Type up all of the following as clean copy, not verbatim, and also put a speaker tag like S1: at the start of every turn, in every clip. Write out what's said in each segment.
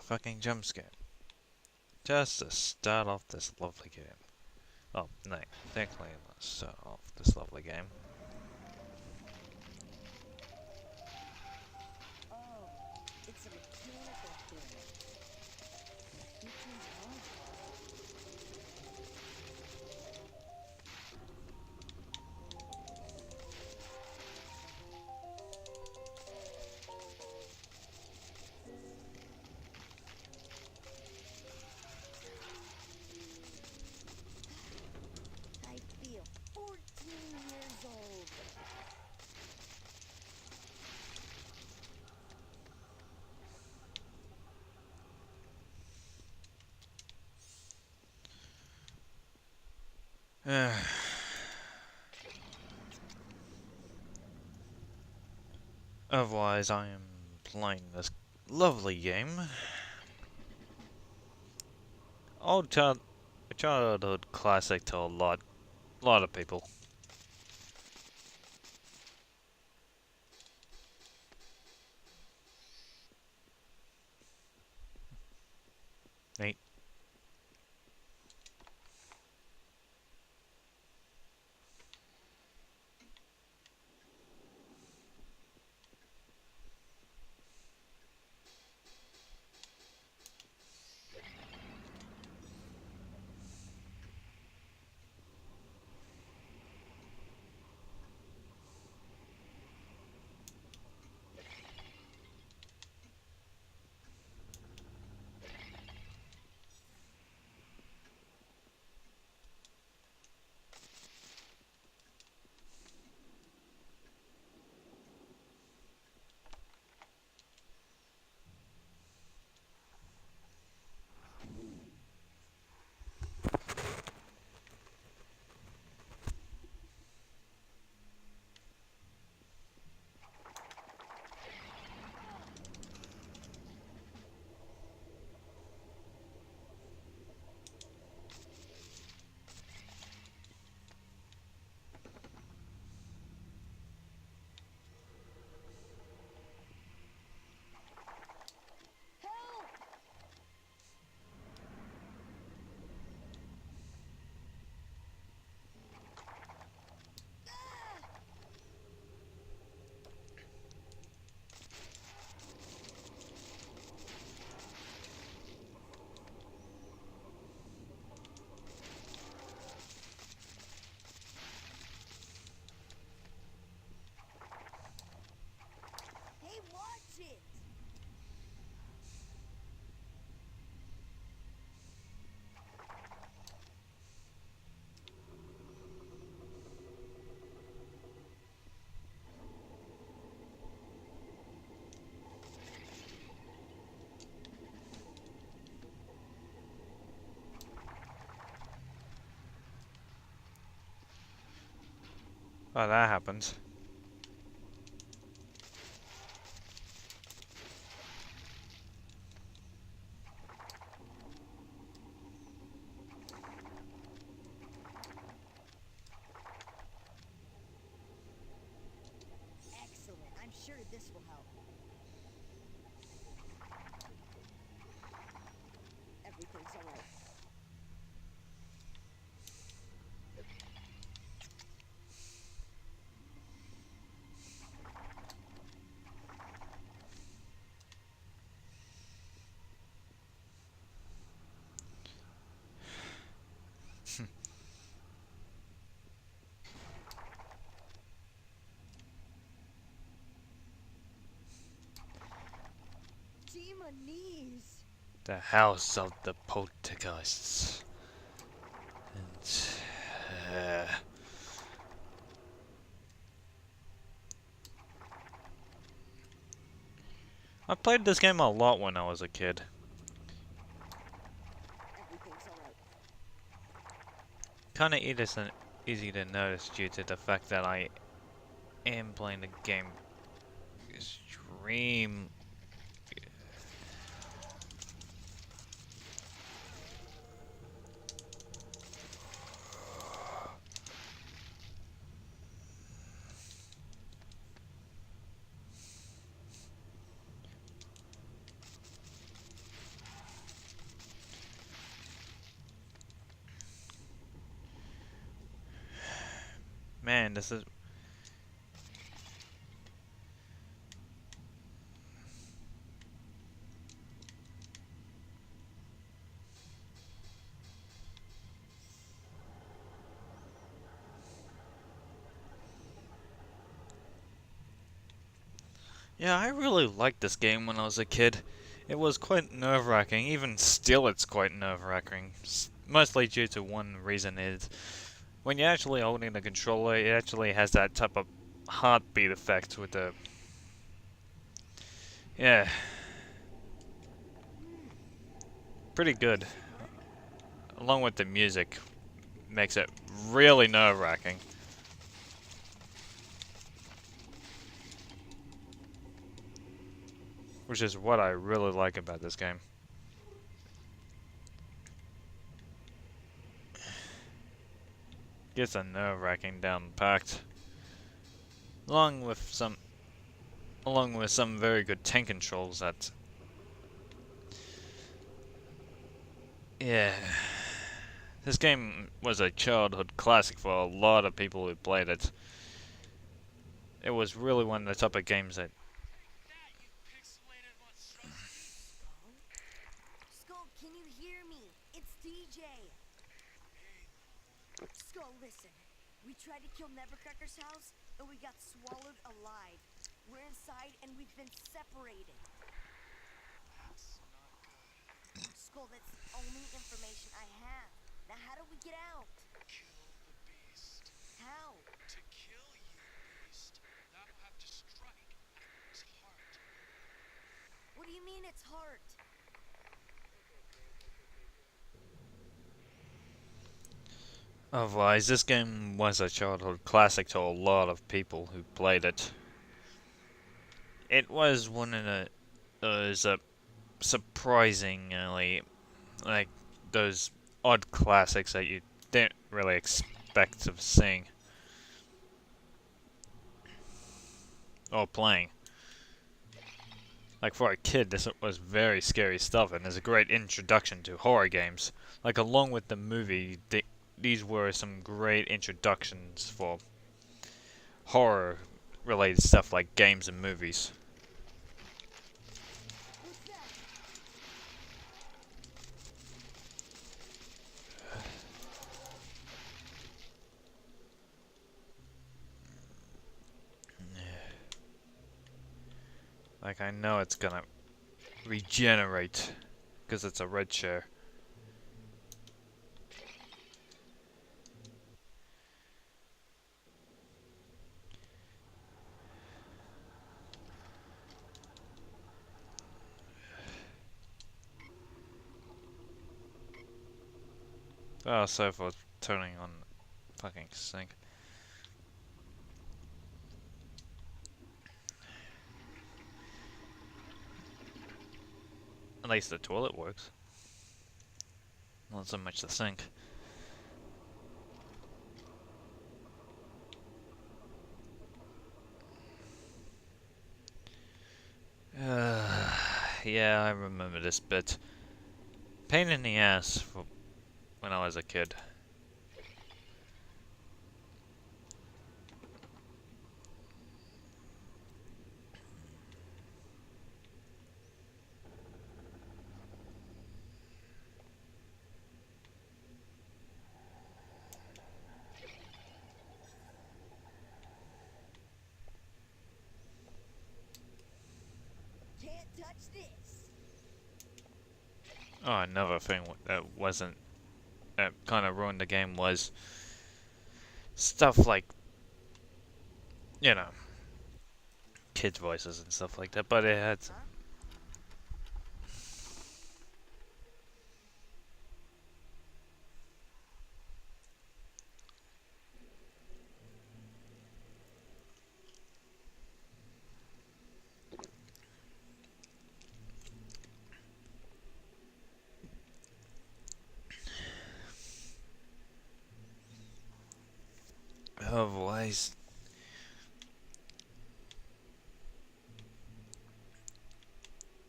S1: fucking jump scare. Just to start off this lovely game. Oh, no, technically let's start off this lovely game.
S2: Oh, it's a mechanical thing. Who turns it on? I feel 14 years old.
S1: Otherwise, I am playing this lovely game. Old childhood classic to a lot of people. Neat.
S2: Help! Ah! Hey, watch it!
S1: Oh, that happens.
S2: Excellent. I'm sure this will help. Everything's all right. Knees.
S1: The house of the poltergeists. And, I played this game a lot when I was a kid.
S2: Everything's all right.
S1: Kinda easy to notice due to the fact that I am playing the game extreme. man, this is... Yeah, I really liked this game when I was a kid. It was quite nerve-wracking. Even still, it's quite nerve-wracking. Mostly due to one reason is when you're actually holding the controller, it actually has that type of heartbeat effect with the... Yeah, pretty good.
S2: Smart.
S1: Along with the music, makes it really nerve-wracking. Which is what I really like about this game. Gets a nerve-wracking down packed. Along with some very good tank controls that... Yeah. This game was a childhood classic for a lot of people who played it. It was really one of the type of games that...
S2: Skull? Skull, can you hear me? It's DJ. Skull, listen. We tried to kill Nevercracker's house, and we got swallowed alive. We're inside, and we've been separated.
S3: That's not good.
S2: Skull, that's the only information I have. Now, how do we get out?
S3: Kill the beast.
S2: How?
S3: To kill you, beast, thou have to strike its heart.
S2: What do you mean it's hard?
S1: Otherwise, this game was a childhood classic to a lot of people who played it. It was one of those surprisingly, like, those odd classics that you didn't really expect of seeing. Or playing. Like, for a kid, this was very scary stuff, and is a great introduction to horror games. Like, along with the movie, these were some great introductions for horror-related stuff like games and movies.
S2: What's that?
S1: Like, I know it's gonna regenerate, because it's a red chair. Oh, so for turning on the fucking sink. At least the toilet works. Not so much the sink. Yeah, I remember this bit. Pain in the ass for when I was a kid.
S2: Can't touch this.
S1: Oh, another thing that kind of ruined the game was stuff like, you know, kids' voices and stuff like that, but it had some...
S2: Huh?
S1: Otherwise,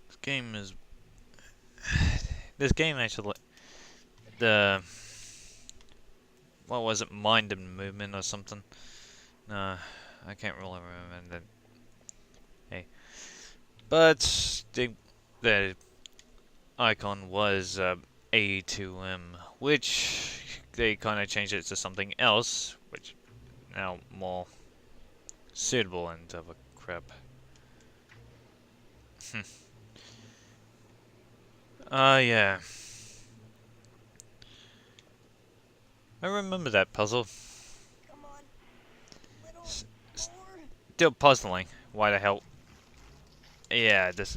S1: this game is... This game actually... The... What was it? Mind and Movement or something? I can't really remember that. Hey, but the icon was A2M, which they kind of changed it to something else, which now more suitable and of a crap. Yeah. I remember that puzzle.
S2: Come on. Little
S1: S
S2: more.
S1: Still puzzling. Why the hell? Yeah, this.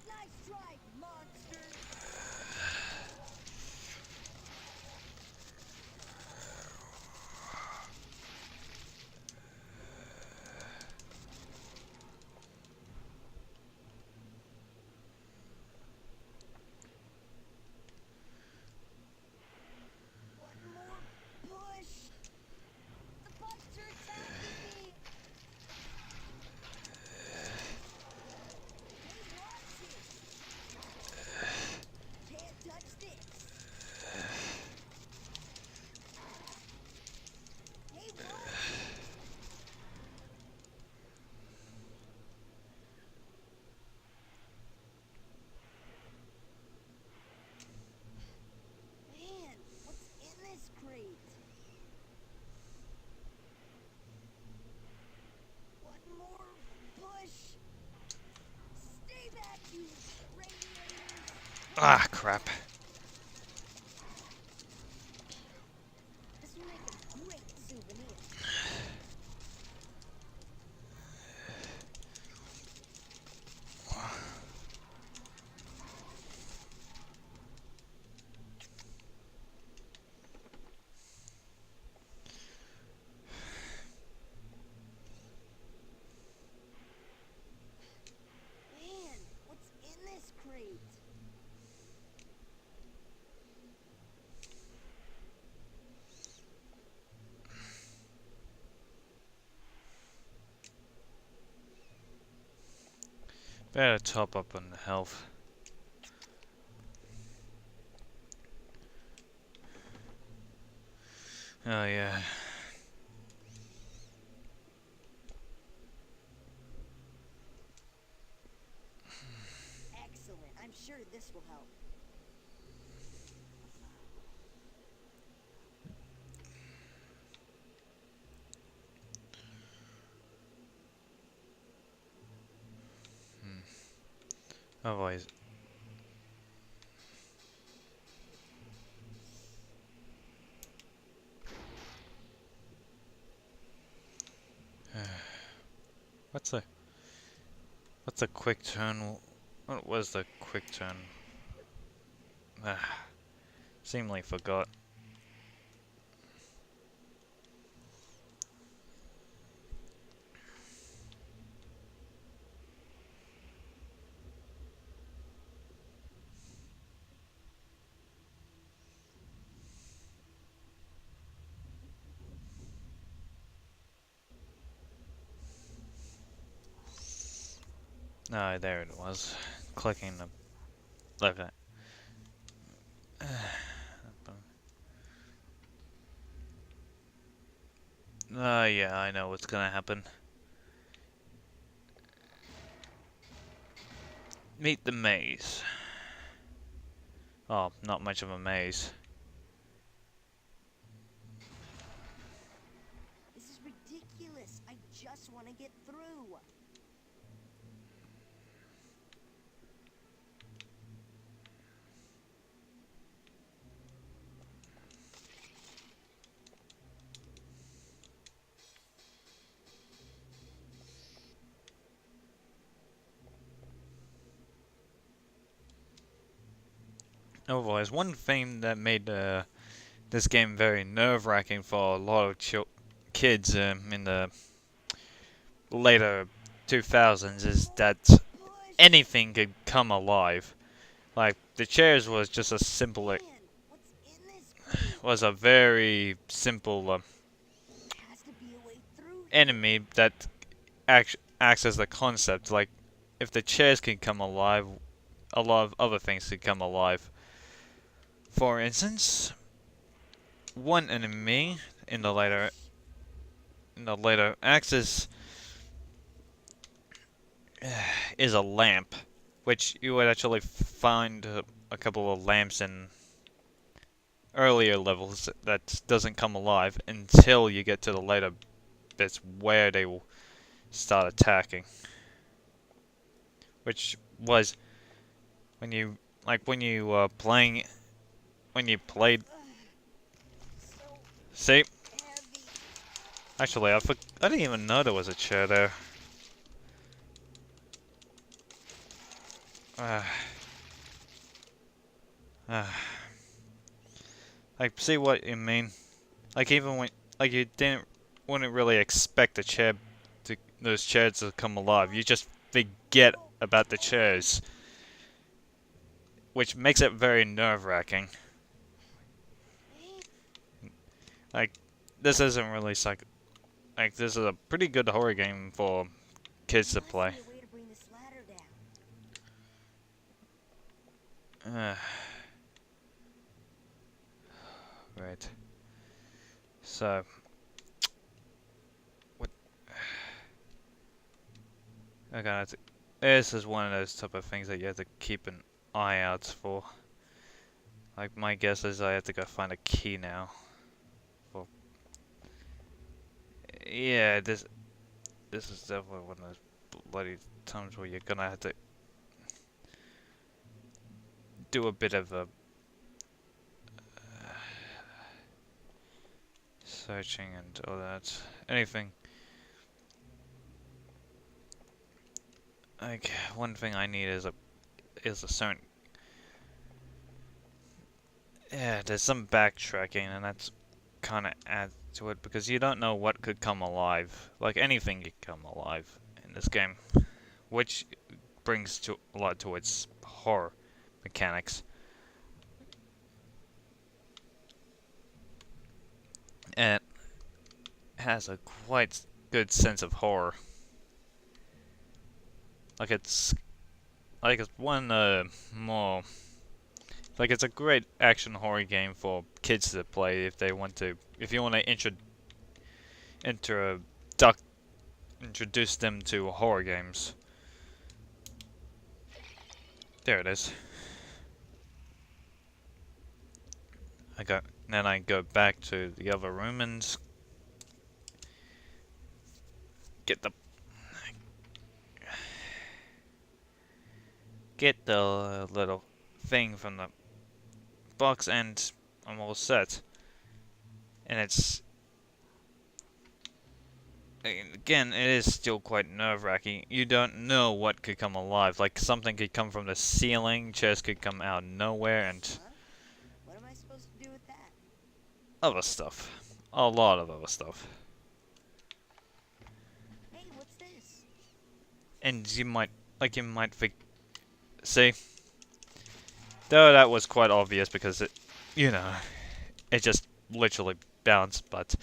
S2: Nice try, monster. One more push. The bugs are attacking me. Hey, watch it. Can't touch this. Hey, watch it. Man, what's in this crate? One more push. Stay back, you radiators.
S1: Ah, crap.
S2: This will make a great souvenir. Man, what's in this crate?
S1: Better top up on the health. Oh, yeah.
S2: Excellent. I'm sure this will help.
S1: Otherwise. What's a. What's a quick turn? What was the quick turn? Ah, seemingly forgot. Ah, there it was. Clicking the left. Yeah, I know what's gonna happen. Meet the maze. Oh, not much of a maze.
S2: This is ridiculous. I just want to get through.
S1: Otherwise, one thing that made this game very nerve-wracking for a lot of kids in the later 2000s is that
S2: Push.
S1: anything could come alive. Like the chairs was just a simple,
S2: Man, what's in this crate?
S1: was a very simple
S2: Has to be a way through here.
S1: enemy that acts as the concept. Like if the chairs can come alive, a lot of other things could come alive. For instance, one enemy in the later axis is a lamp, which you would actually find a couple of lamps in earlier levels that doesn't come alive until you get to the later bits where they will start attacking. Which was when you playing when you played.
S2: So
S1: See,
S2: heavy.
S1: actually, I didn't even know there was a chair there. Uh, uh, I see what you mean. Like even when you wouldn't really expect those chairs to come alive. You just forget about the chairs, which makes it very nerve-wracking. Like this isn't really this is a pretty good horror game for kids to
S2: There must
S1: play.
S2: be a way to bring this ladder down.
S1: Right. So, what? Okay, this is one of those type of things that you have to keep an eye out for. Like my guess is I have to go find a key now. Well, yeah, this is definitely one of those bloody times where you're gonna have to do a bit of a searching and all that. Anything. Like one thing I need is a certain. Yeah, there's some backtracking, and that's kind of adds to it because you don't know what could come alive. Like anything could come alive in this game, which brings to a lot to its horror mechanics. And it has a quite good sense of horror. Like it's one more like it's a great action horror game for kids to play if they want to. If you want to introduce introduce them to horror games. There it is. Then I go back to the other room and get the little thing from the box, and I'm all set. And again, it is still quite nerve-wracking. You don't know what could come alive. Like something could come from the ceiling, chairs could come out of nowhere, and
S2: Huh? What am I supposed to do with that?
S1: other stuff. A lot of other stuff.
S2: Hey, what's this?
S1: And you might think, see, though that was quite obvious because you know, it just literally bounced. But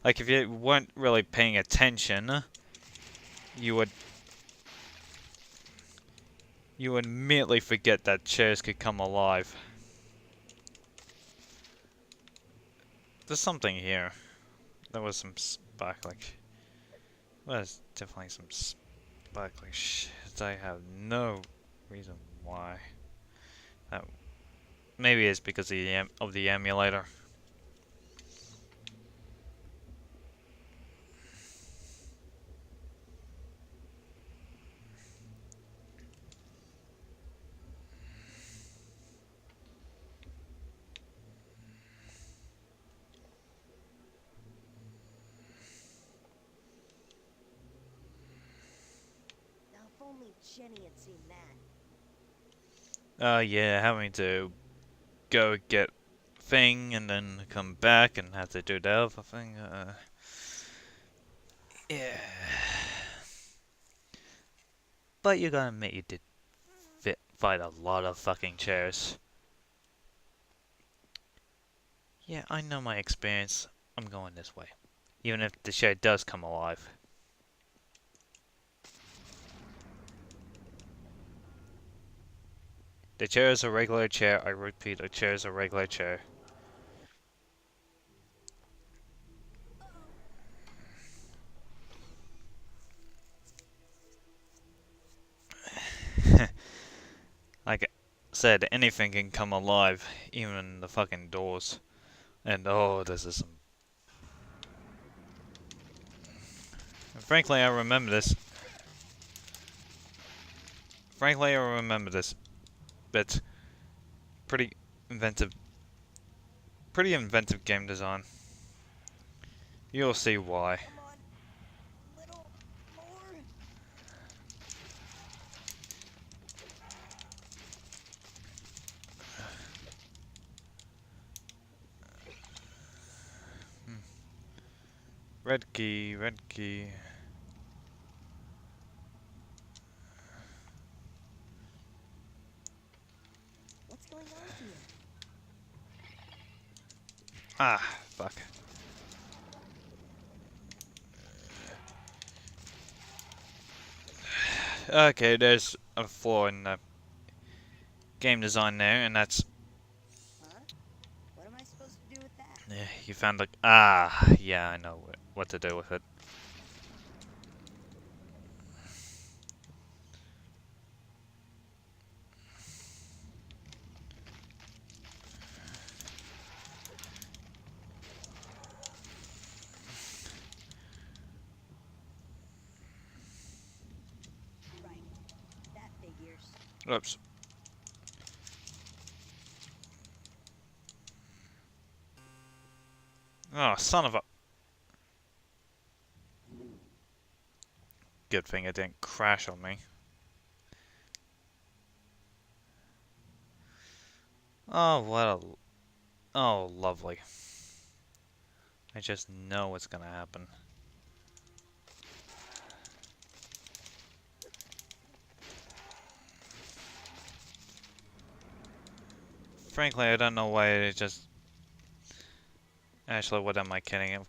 S1: like if you weren't really paying attention, you would immediately forget that chairs could come alive. There's something here. There was some sparkling. There's definitely some sparkling shit. I have no reason why. That maybe it's because of the emulator.
S2: Now, if only Jenny had seen that.
S1: Yeah, having to go get thing and then come back and have to do the other thing. Yeah. But you gotta admit you did fight a lot of fucking chairs. Yeah, I know my experience. I'm going this way. Even if the chair does come alive. The chair is a regular chair. I repeat, a chair is a regular chair. said, anything can come alive, even the fucking doors. And oh, this is some. Frankly, I remember this. Frankly, I remember this bit. Pretty inventive. Pretty inventive game design. You'll see why.
S2: Come on, little more.
S1: Red key, red key.
S2: What's going on here?
S1: Ah, fuck. Okay, there's a flaw in the game design there, and that's.
S2: Huh? What am I supposed to do with that?
S1: Yeah, you found the. Ah, yeah, I know what to do with it.
S2: Right. That figures.
S1: Oops. Oh, son of a. Good thing it didn't crash on me. Oh, what a. Oh, lovely. I just know what's gonna happen. Frankly, I don't know why it just. Actually, what am I kidding?
S2: Man,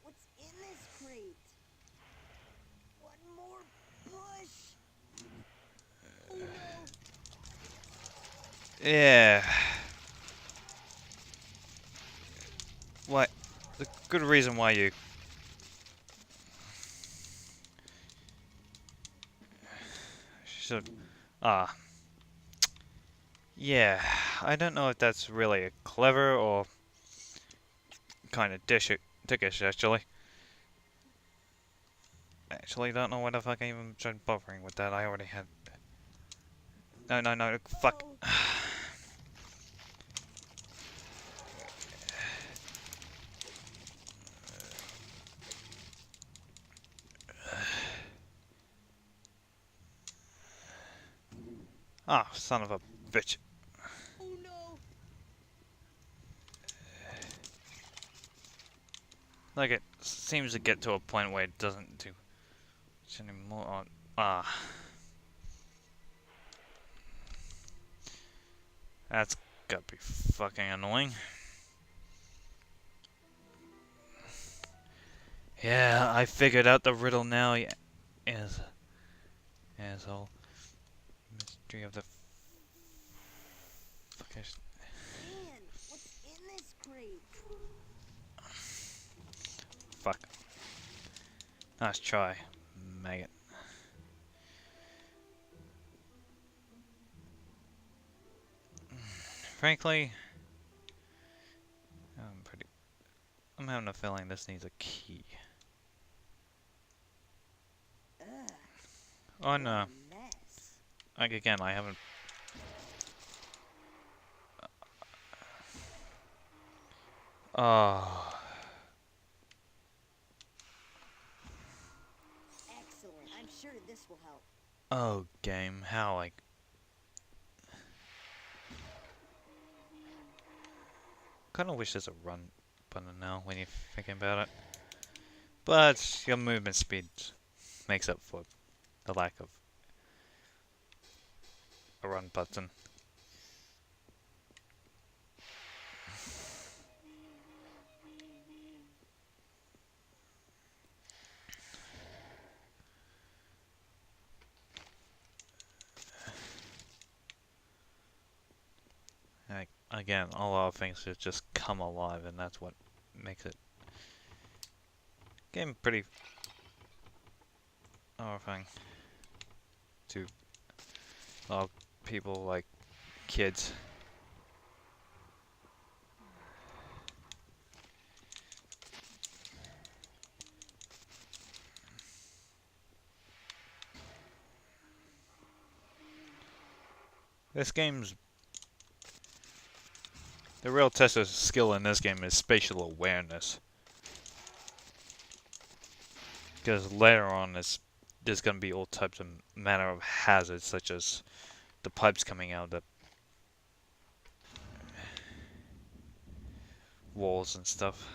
S2: what's in this crate? One more push. Oh no.
S1: Yeah. What? The good reason why you. Should. Ah. Yeah. I don't know if that's really a clever or kind of dickish, actually. Actually, don't know why the fuck I even tried bothering with that. I already had. No, no, no. Fuck.
S2: Oh.
S1: Ah, son of a bitch.
S2: Oh no.
S1: Like, it seems to get to a point where it doesn't do much anymore. Ah. That's gotta be fucking annoying. Yeah, I figured out the riddle now. Yeah, asshole. Mystery of the fucking.
S2: Man, what's in this crate?
S1: Fuck. Nice try, maggot. Frankly, I'm having a feeling this needs a key.
S2: Ugh.
S1: Oh
S2: What
S1: no.
S2: a mess.
S1: Like again, I haven't. Oh.
S2: Excellent. I'm sure this will help.
S1: Oh, game. How I. Kinda wish there's a run button now when you're thinking about it. But your movement speed makes up for the lack of a run button. again, a lot of things should just come alive, and that's what makes it game pretty horrifying to a lot of people, like kids. This game's the real test of skill in this game is spatial awareness. Because later on, there's going to be all types of manner of hazards, such as the pipes coming out of the walls and stuff.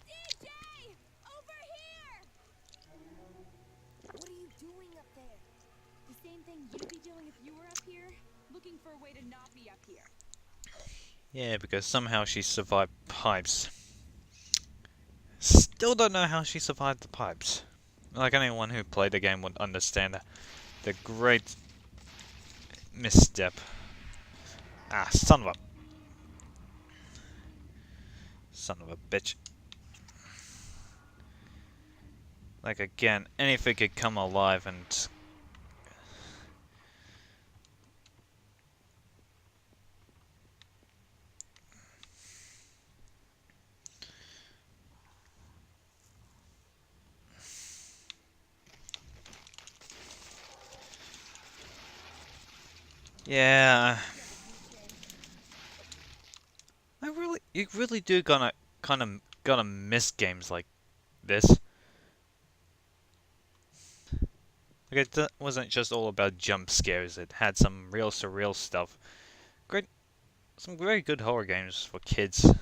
S2: DJ! Over here! What are you doing up there?
S4: The same thing you'd be doing if you were up here, looking for a way to not be up here.
S1: Yeah, because somehow she survived pipes. Still don't know how she survived the pipes. Like anyone who played the game would understand the great misstep. Ah, son of a bitch. Like again, anything could come alive and yeah. You really do gotta miss games like this. Like it wasn't just all about jump scares. It had some real surreal stuff. Some very good horror games for kids,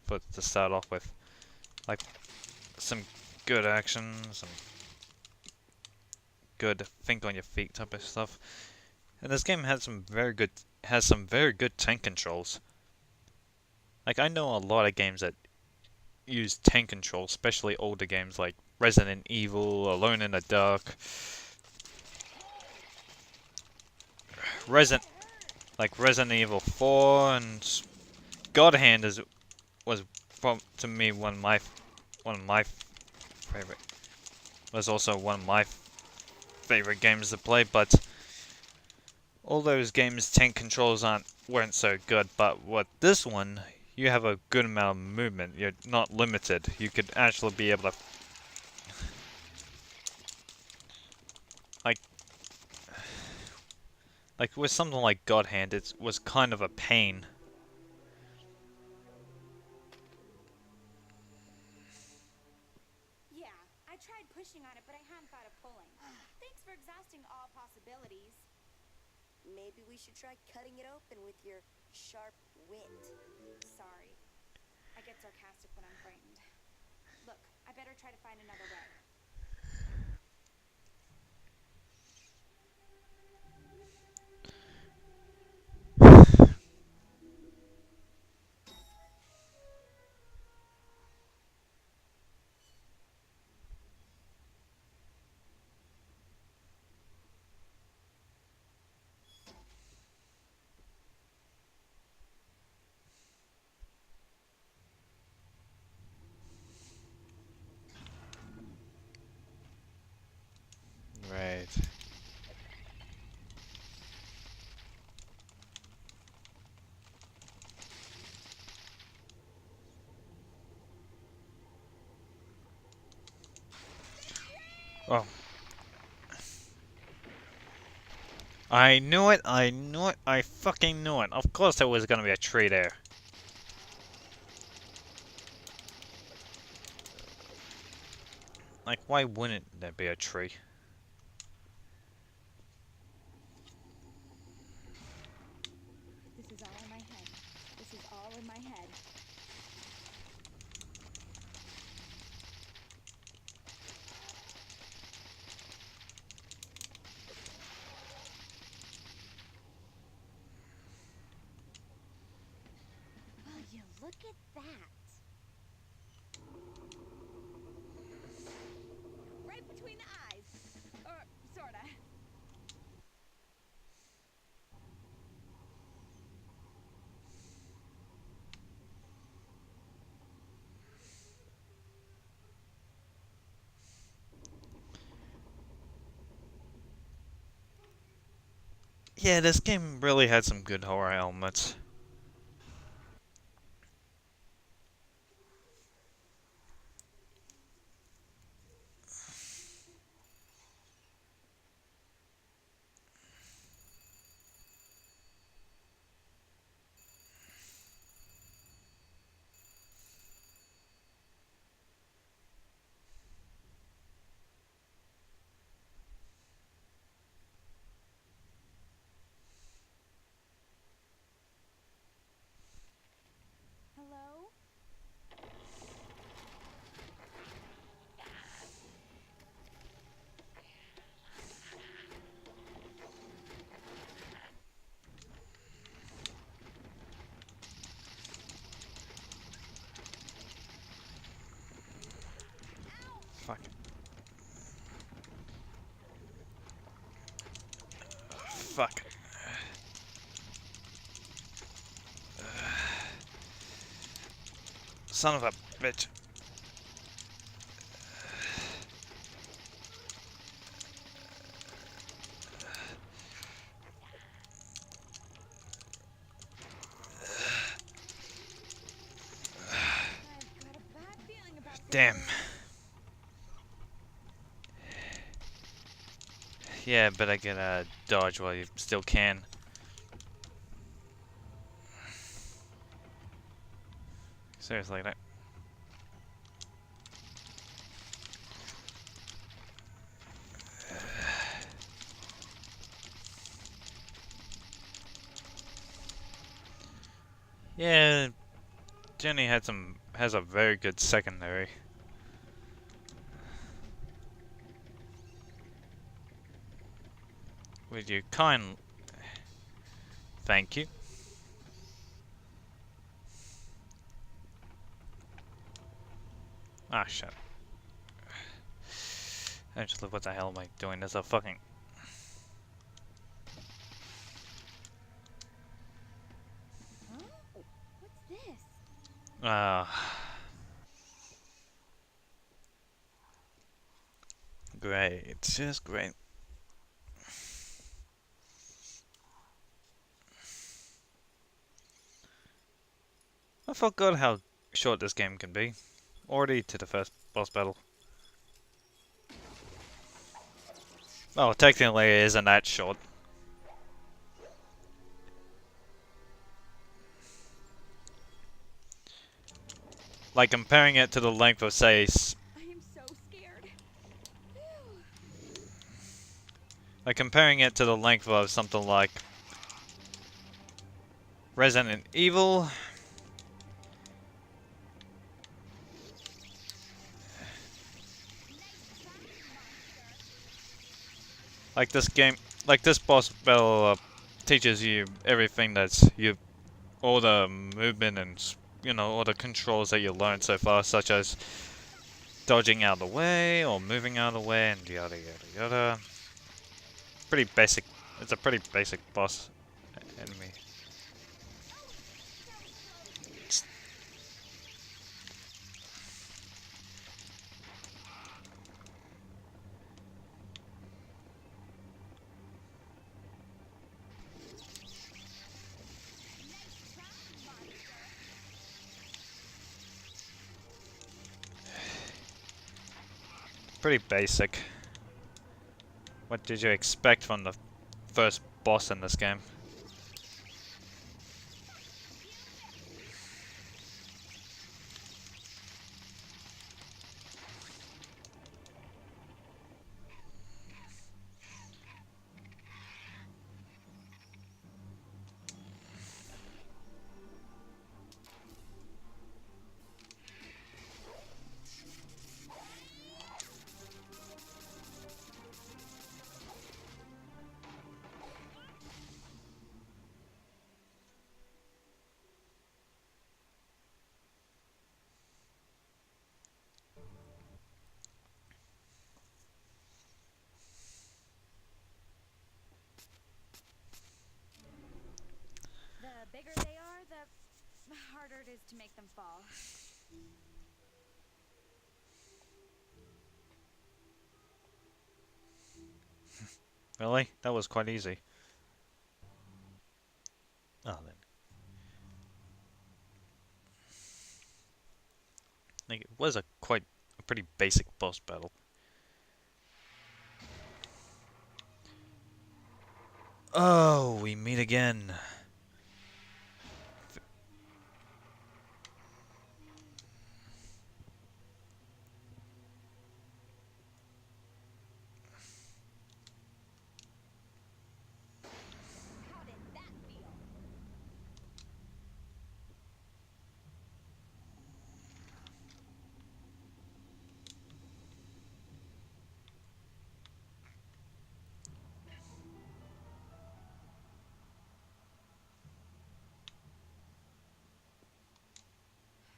S1: to start off with. Like some good action, some good think on your feet type of stuff. And this game has some very good tank controls. Like I know a lot of games that use tank control, especially older games like Resident Evil, Alone in the Dark, Resident Evil 4, and God Hand was to me one of my favorite. Was also one of my favorite games to play, but all those games tank controls weren't so good. But with this one, you have a good amount of movement. You're not limited. You could actually be able to like with something like God Hand, it was kind of a pain.
S4: Yeah, I tried pushing on it, but I hadn't thought of pulling. Thanks for exhausting all possibilities.
S2: Maybe we should try cutting it open with your sharp wit.
S4: Sorry. I get sarcastic when I'm frightened. Look, I better try to find another way.
S1: Right. Well, I knew it, I fucking knew it. Of course there was gonna be a tree there. Like, why wouldn't there be a tree?
S4: This is all in my head. This is all in my head.
S2: Will you look at that?
S4: between the eyes. Or sorta.
S1: Yeah, this game really had some good horror elements.
S4: Hello?
S1: Fuck. Fuck. Son of a bitch.
S4: I've got a bad feeling about
S1: Damn.
S4: this.
S1: Yeah, but I can dodge while you still can. Seriously, that. Yeah, Jenny has a very good secondary. Would you kind? Thank you. Ah, shit. Actually, what the hell am I doing? There's a fucking.
S4: Huh? What's this?
S1: Great. Just great. I forgot how short this game can be. Already to the first boss battle. Oh, technically it isn't that short. Like comparing it to the length of, say,
S4: I am so scared. Phew.
S1: like comparing it to the length of something like Resident Evil. Like this game, like this boss battle teaches you everything all the movement and all the controls that you learned so far, such as dodging out of the way or moving out of the way and yada yada yada. Pretty basic. It's a pretty basic boss enemy. It's pretty basic. What did you expect from the first boss in this game?
S4: bigger they are, the harder it is to make them fall.
S1: Really? That was quite easy. Oh, then. Like, it was a pretty basic boss battle. Oh, we meet again.
S4: How did that feel?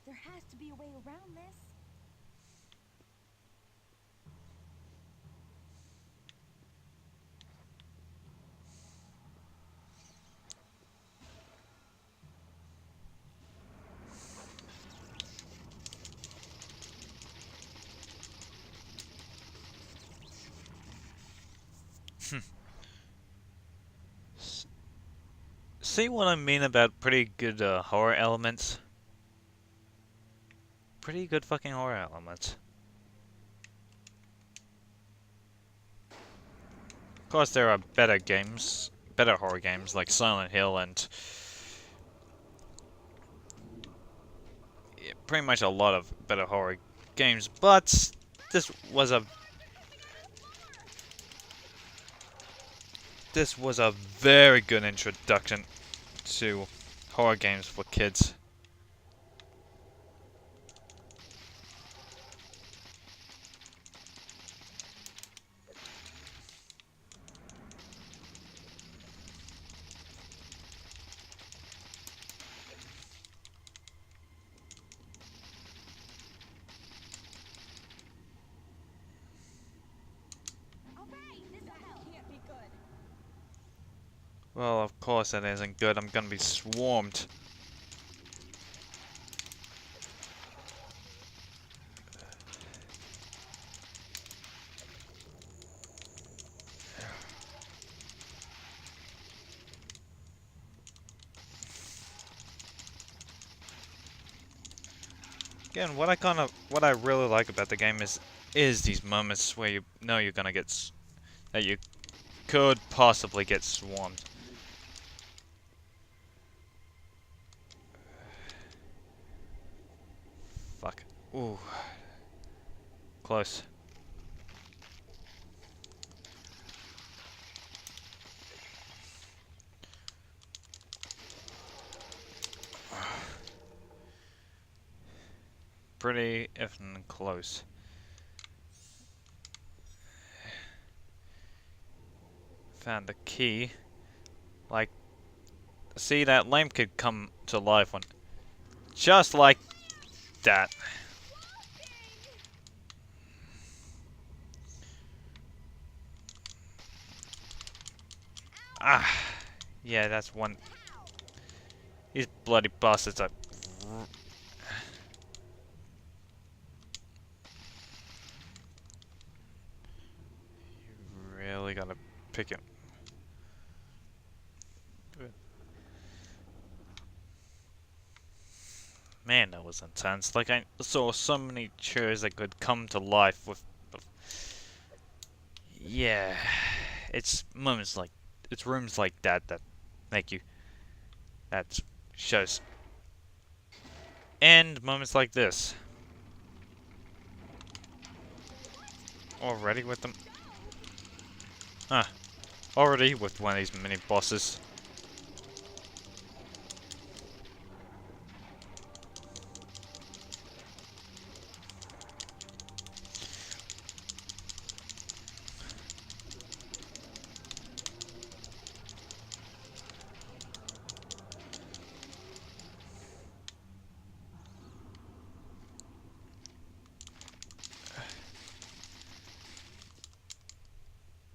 S2: There has to be a way around this.
S1: See what I mean about pretty good horror elements? Pretty good fucking horror elements. Of course, there are better games, better horror games like Silent Hill and yeah, pretty much a lot of better horror games, but this was a very good introduction to horror games for kids.
S4: Alright, this'll help.
S2: Can't be good.
S1: Well, of course it isn't good. I'm gonna be swarmed. Again, what I really like about the game is these moments where you know you're gonna that you could possibly get swarmed. Fuck. Ooh. Close. Pretty effing close. Found the key. Like, see that lame kid come to life when, just like that. Ah, yeah, that's one. These bloody bastards are. You really gotta pick it. Man, that was intense. Like, I saw so many chairs that could come to life with. Yeah. It's moments like. It's rooms like that that make you. That shows. And moments like this. Already with them. Huh. Already with one of these mini bosses.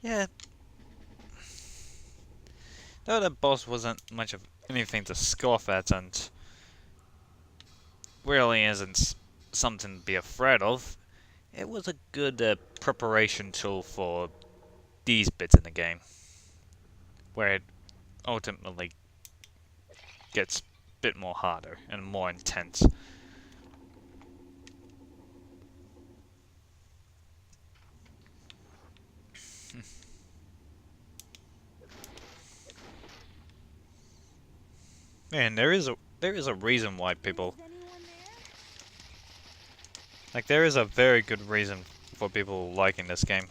S1: Yeah. Though the boss wasn't much of anything to scoff at and really isn't something to be afraid of, it was a good preparation tool for these bits in the game, where it ultimately gets a bit more harder and more intense. Man, there is a reason why people
S2: Is anyone there?
S1: like there is a very good reason for people liking this game.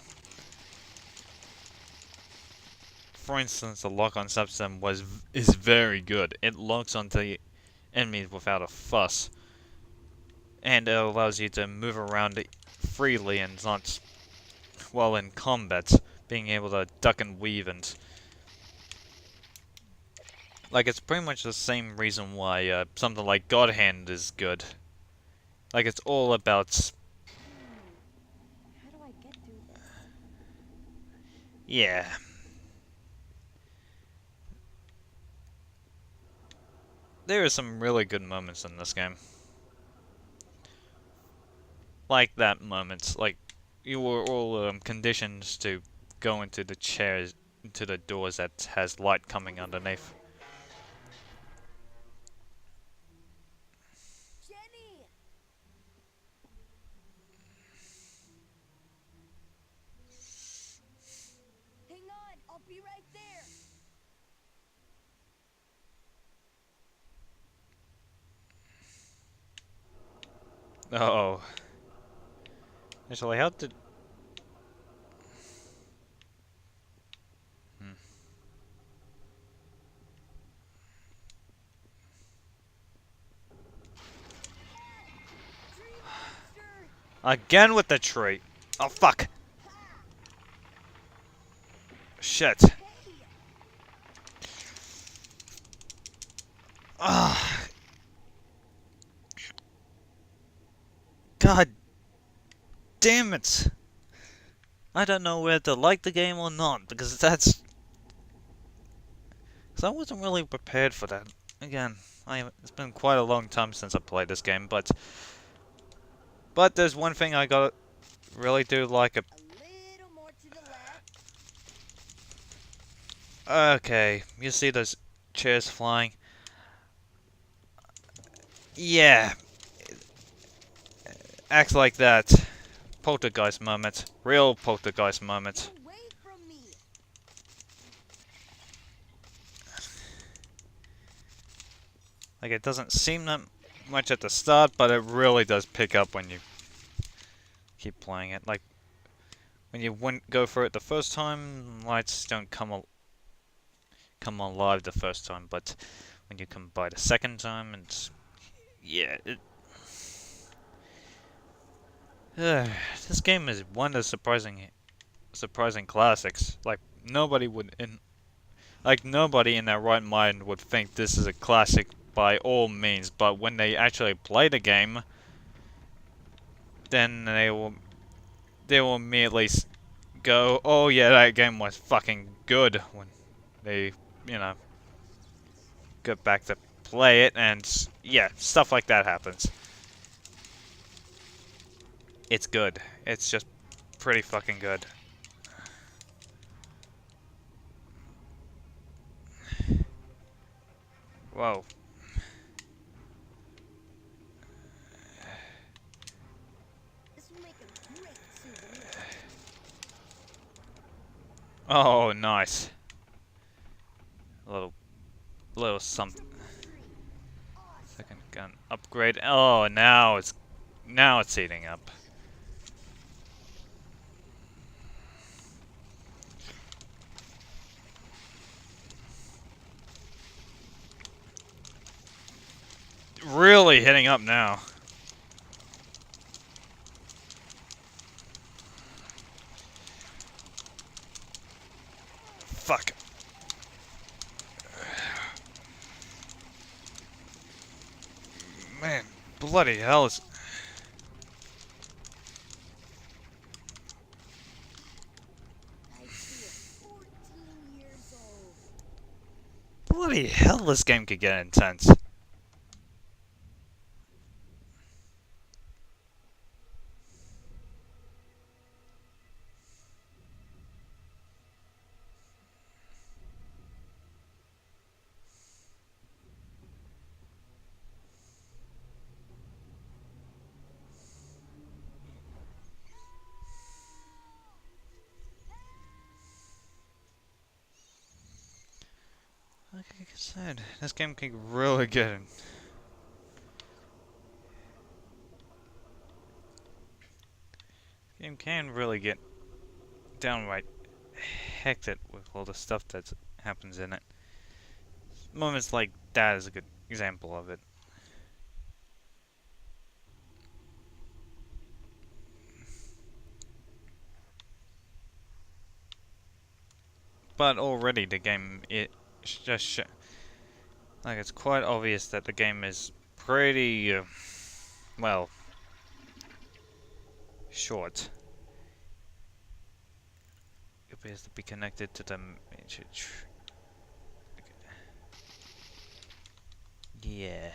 S1: For instance, the lock-on system is very good. It locks onto the enemies without a fuss, and it allows you to move around freely and not, while in combat, being able to duck and weave and like it's pretty much the same reason why something like God Hand is good. Like it's all about
S4: How do I get through this?
S1: yeah. There are some really good moments in this game. Like that moment, like you were all conditioned to go into the chairs, into the doors that has light coming underneath.
S2: Jenny! Hang on, I'll be right there.
S1: Oh, actually, how did? Hmm.
S2: Tree monster!
S1: Again with the tree. Oh fuck! Shit!
S2: Hey!
S1: Ah! God damn it! I don't know whether to like the game or not because that's. Because I wasn't really prepared for that. Again, it's been quite a long time since I played this game, but there's one thing I got really do like.
S2: A little more to the left.
S1: Okay, you see those chairs flying? Yeah, act like that. Poltergeist moment. Real poltergeist moment.
S2: Away from me!
S1: Like, it doesn't seem that much at the start, but it really does pick up when you keep playing it. Like, when you wouldn't go for it the first time, lights don't come on live the first time, but when you come by the second time, and yeah, this game is one of the surprising classics. Like nobody in their right mind would think this is a classic by all means, but when they actually play the game, then they will immediately go, "Oh yeah, that game was fucking good." When they, you know, go back to play it, and yeah, stuff like that happens. It's good. It's just pretty fucking good. Whoa.
S2: This will make a great souvenir.
S1: Oh, nice. A little something.
S2: Tree. Awesome.
S1: Second gun upgrade. Oh, now it's heating up. Really hitting up now. Fuck. Man, bloody hell is.
S2: I see it. 14 years old.
S1: Holy hell, this game could get intense. Like I said, this game could really get. Game can really get downright hectic with all the stuff that happens in it. Moments like that is a good example of it. But already the game, like it's quite obvious that the game is pretty, well, short. It appears to be connected to the. Yeah.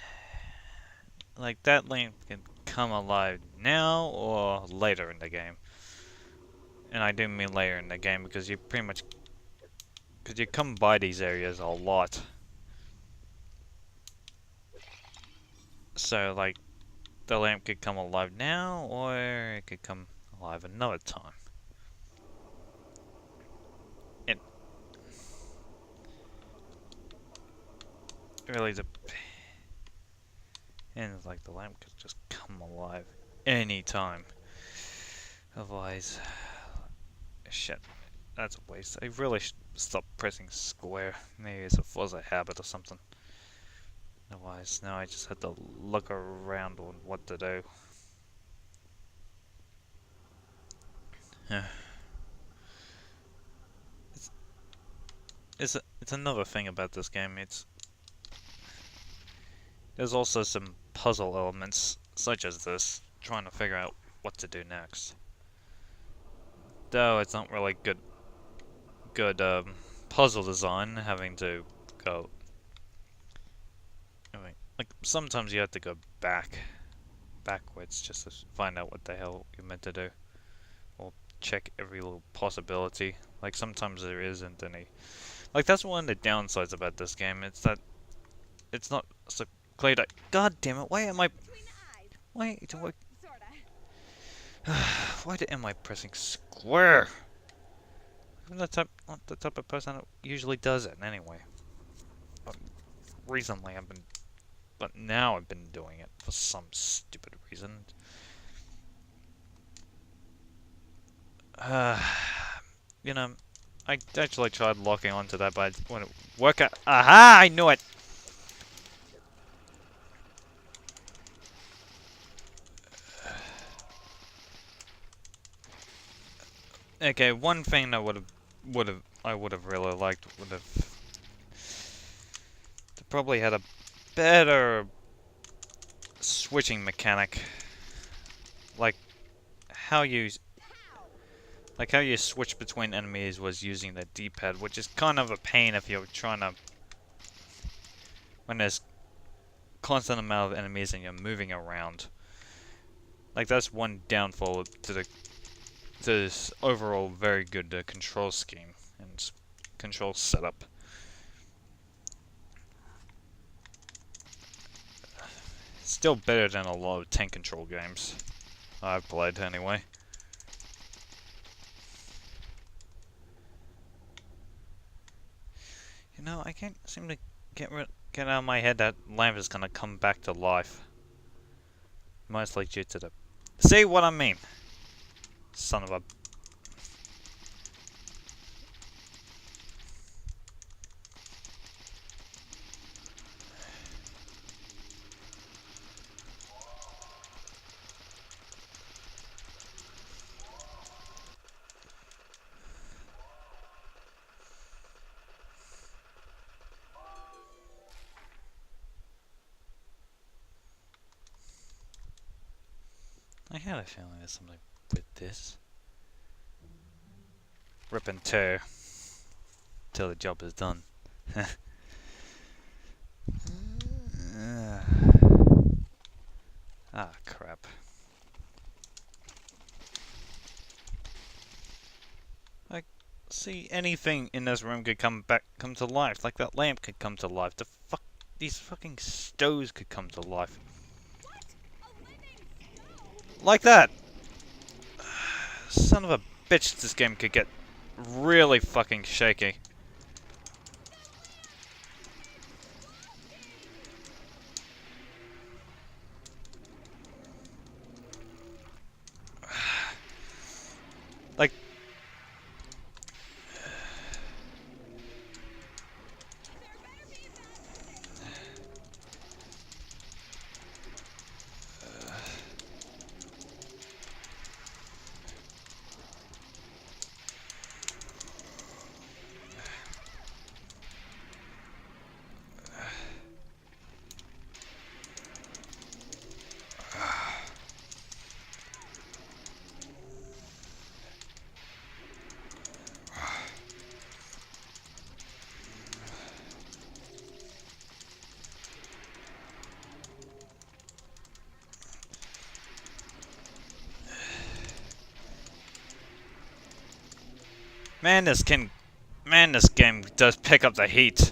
S1: Like that link can come alive now or later in the game. And I do mean later in the game because you pretty much. Because you come by these areas a lot. So, like, the lamp could come alive now or it could come alive another time. It really depends, like the lamp could just come alive anytime. Otherwise, shit, that's a waste. I really should stop pressing square. Maybe it's a fuzz habit or something. Otherwise, now I just have to look around on what to do. It's another thing about this game. There's also some puzzle elements, such as this, trying to figure out what to do next. Though it's not really good puzzle design, having to go. I mean, like sometimes you have to go backwards just to find out what the hell you're meant to do, or check every little possibility. Like sometimes there isn't any. Like that's one of the downsides about this game. It's that it's not so clear. God damn it! Why am I? Why do I? Why am I pressing square? I'm not the type of person that usually does it anyway. But recently but now I've been doing it for some stupid reason. You know, I actually tried locking onto that, but when it worked out, aha! I knew it. Okay, one thing that I would have really liked would have probably had a better switching mechanic, like how you switch between enemies was using the D-pad, which is kind of a pain if you're trying to when there's constant amount of enemies and you're moving around. Like that's one downfall to this overall very good control scheme and control setup. Still better than a lot of tank control games I've played anyway. You know, I can't seem to get out of my head that lamp is gonna come back to life. Mostly due to the. See what I mean? Son of a. I had a feeling there's something with this. Rip and tear till the job is done. Ah, crap. Like, see, anything in this room could come to life. Like that lamp could come to life. These fucking stoves could come to life. Like that! Son of a bitch, this game could get really fucking shaky. Like, man, this game does pick up the heat.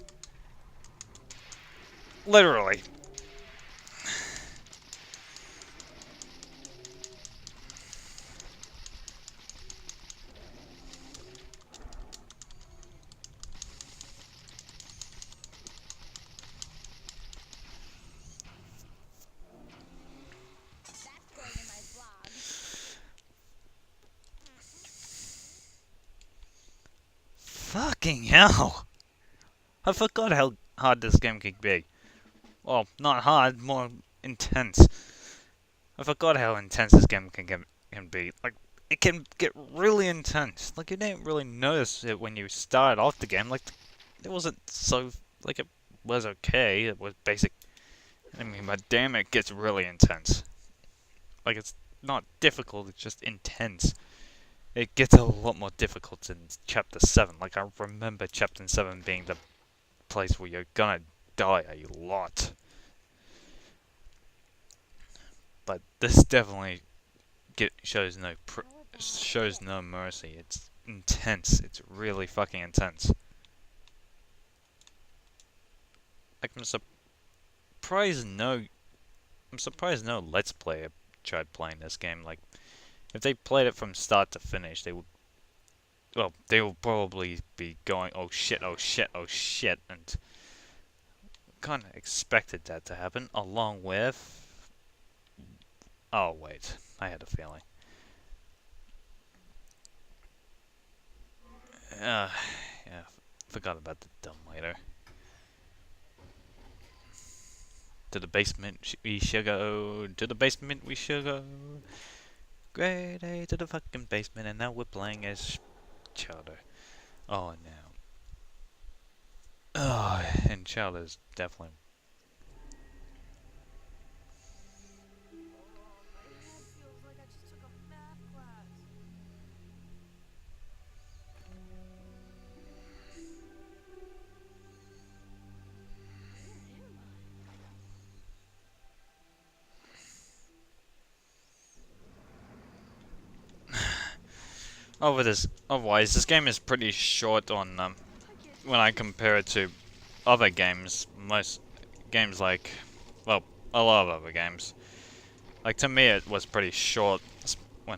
S1: Literally.
S4: That's going in my vlog.
S1: Fucking hell. I forgot how hard this game could be. Well, not hard, more intense. I forgot how intense this game can be. Like, it can get really intense. Like, you didn't really notice it when you started off the game. Like, it wasn't so... Like, it was okay. It was basic. I mean, but damn, it gets really intense. Like, it's not difficult, it's just intense. It gets a lot more difficult in Chapter 7. Like, I remember Chapter 7 being the place where you're gonna die a lot. But this definitely shows no mercy. It's intense. It's really fucking intense. Like, I'm surprised no Let's Player tried playing this game. Like, if they played it from start to finish, they will probably be going, oh shit, oh shit, oh shit, and kind of expected that to happen, along with... Oh, wait, I had a feeling. Yeah, forgot about the dumbwaiter. To the basement we shall go. To the basement we shall go. Great day to the fucking basement, and now we're playing as Chowder. Oh no. Oh, and Chowder's definitely.
S2: Oh, my head feels like I just took a math class. Where am
S1: Otherwise, this game is pretty short on when I compare it to other games. Most games well, a lot of other games. Like, to me, it was pretty short. When,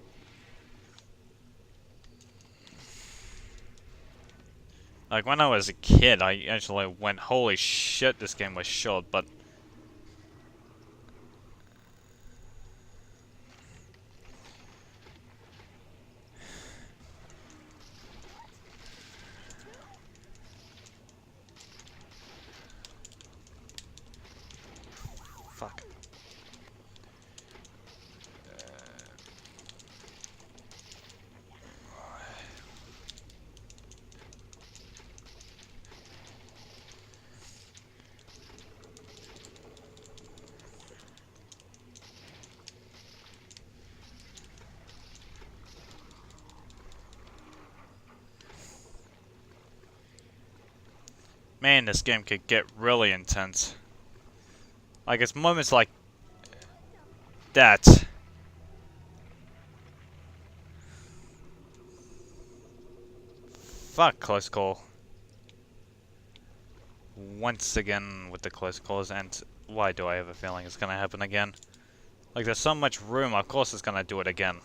S1: like, when I was a kid, I actually went, holy shit, this game was short, but... Fuck. Man, this game could get really intense. Like, it's moments like... that. Fuck, close call. Once again with the close calls, and why do I have a feeling it's gonna happen again? Like, there's so much room, of course it's gonna do it again.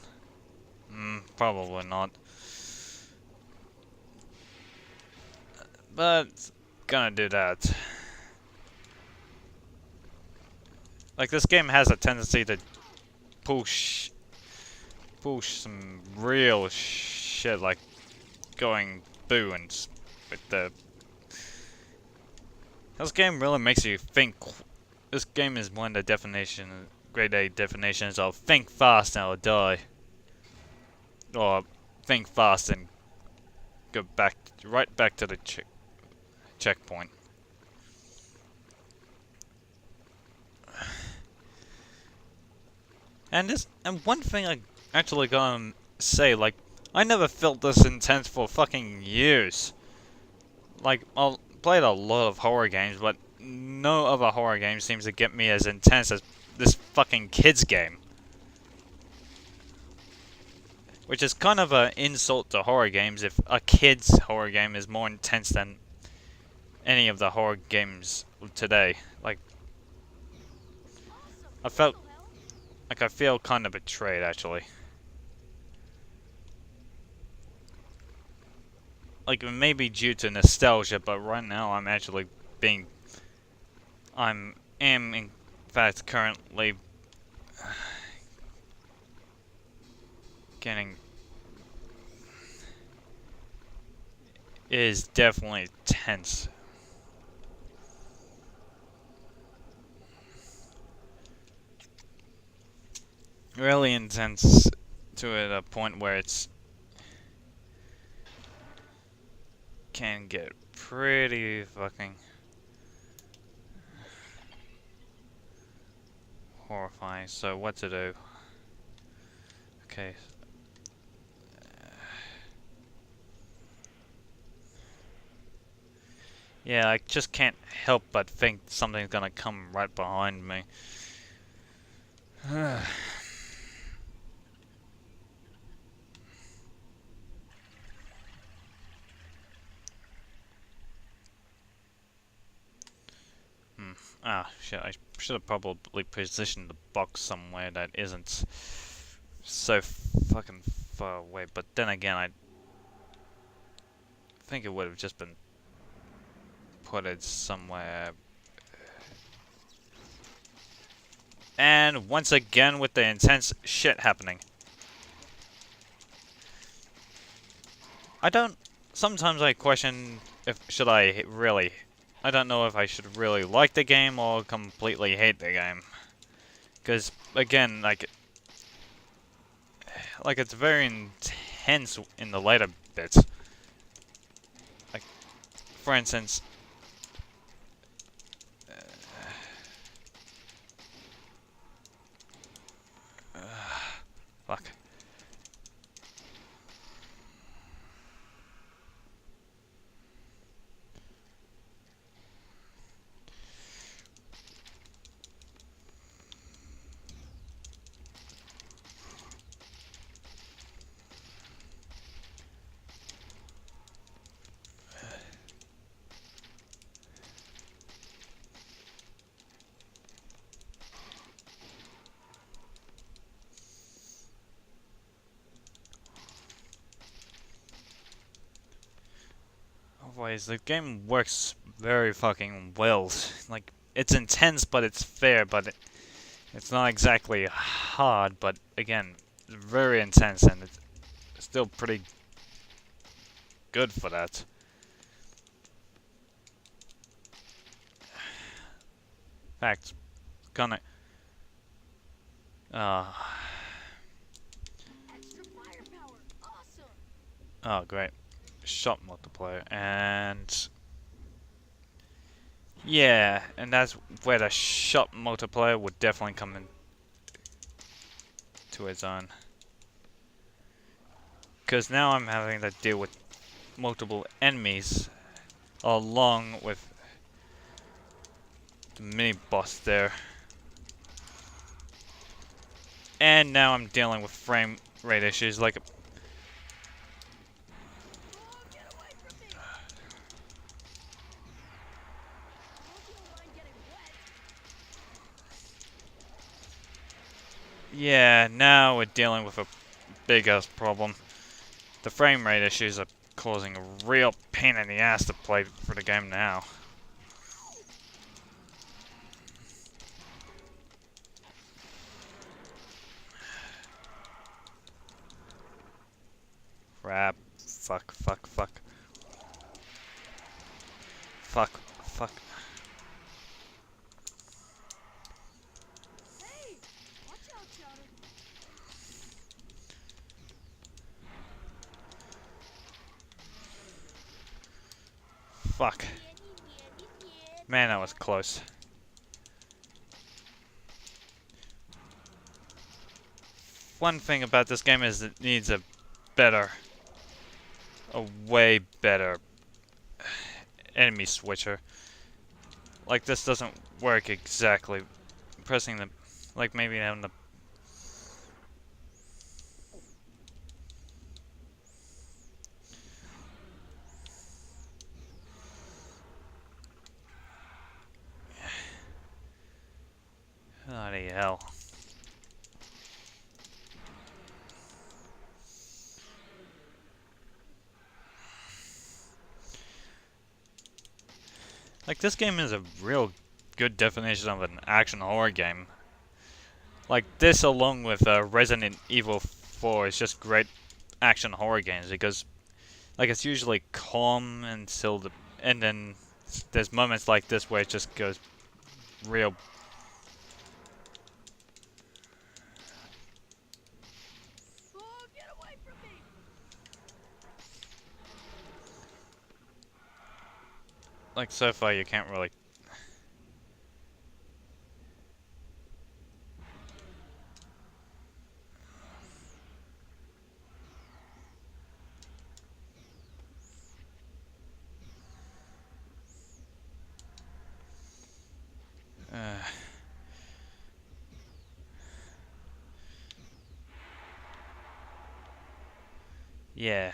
S1: Probably not. But, it's gonna do that. Like, this game has a tendency to push some real shit, like going boo and with the... This game really makes you think. This game is one of the grade A definitions of think fast and or die. Or think fast and go back, right back to the checkpoint. And one thing I actually gotta say, like, I never felt this intense for fucking years. Like, I played a lot of horror games, but no other horror game seems to get me as intense as this fucking kids game. Which is kind of an insult to horror games if a kid's horror game is more intense than any of the horror games today. Like, I feel kind of betrayed, actually. Like, maybe due to nostalgia, but right now I'm actually am in fact currently getting... is definitely tense. Really intense to a point where it's can get pretty fucking horrifying. So what to do? Okay. Yeah, I just can't help but think something's gonna come right behind me. Ah, shit, I should have probably positioned the box somewhere that isn't so fucking far away, but then again, I think it would have just been put it somewhere. And once again with the intense shit happening. Sometimes I question if I don't know if I should really like the game or completely hate the game. Because, again, like it's very intense in the later bits. Like, for instance... fuck. Otherwise, the game works very fucking well. Like, it's intense, but it's fair, but it's not exactly hard, but again, very intense, and it's still pretty good for that. In fact, gonna...
S2: Extra firepower. Awesome.
S1: Oh, great. Shot multiplier, and... yeah, and that's where the shot multiplier would definitely come in to its own. Because now I'm having to deal with multiple enemies along with the mini boss there. And now I'm dealing with frame rate issues like...
S2: Oh, get away from me! Hope you don't mind getting wet.
S1: Yeah, now we're dealing with a big-ass problem. The frame rate issues are causing a real pain in the ass to play for the game now. Crap. Fuck, fuck, fuck. Fuck, fuck.
S2: Hey! Watch out, Chowder.
S1: Fuck. Man, that was close. One thing about this game is it needs a way better enemy switcher. Like, this doesn't work exactly. Pressing the, like, maybe on the... Bloody hell. Like, this game is a real good definition of an action horror game. Like, this along with Resident Evil 4 is just great action horror games because, like, it's usually calm until the... And then there's moments like this where it just goes real...
S2: Oh, get away from me!
S1: Like, so far you can't really... yeah.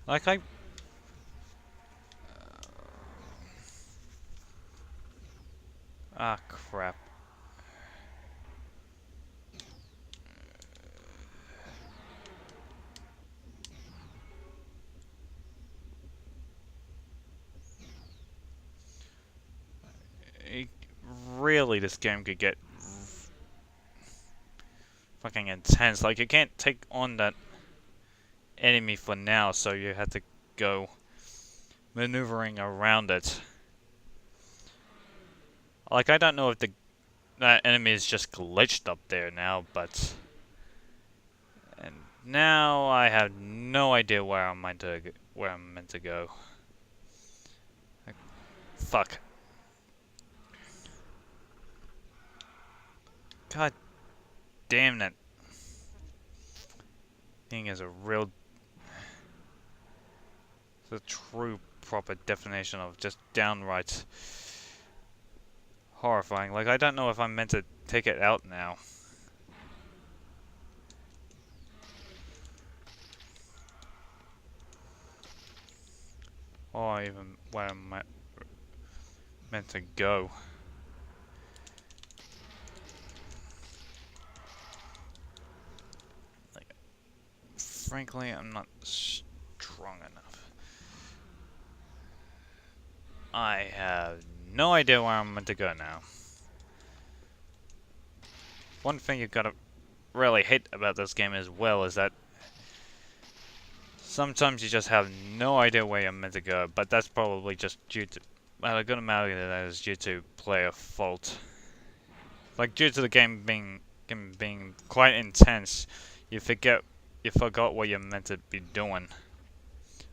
S1: Like, I... Ah, crap. Really, this game could get fucking intense. Like, you can't take on that enemy for now, so you have to go maneuvering around it. Like, I don't know if that enemy is just glitched up there now, but... And now I have no idea where I'm meant to go. Like, fuck. God damn that thing is a real... It's a true, proper definition of just downright horrifying. Like, I don't know if I'm meant to take it out now. Or even where I'm meant to go. Like, frankly, I'm not strong enough. I have no idea where I'm meant to go now. One thing you gotta really hate about this game as well is that sometimes you just have no idea where you're meant to go, but that's probably just due to... Well, a good amount of that is due to player fault. Like, due to the game being quite intense, you forgot what you're meant to be doing.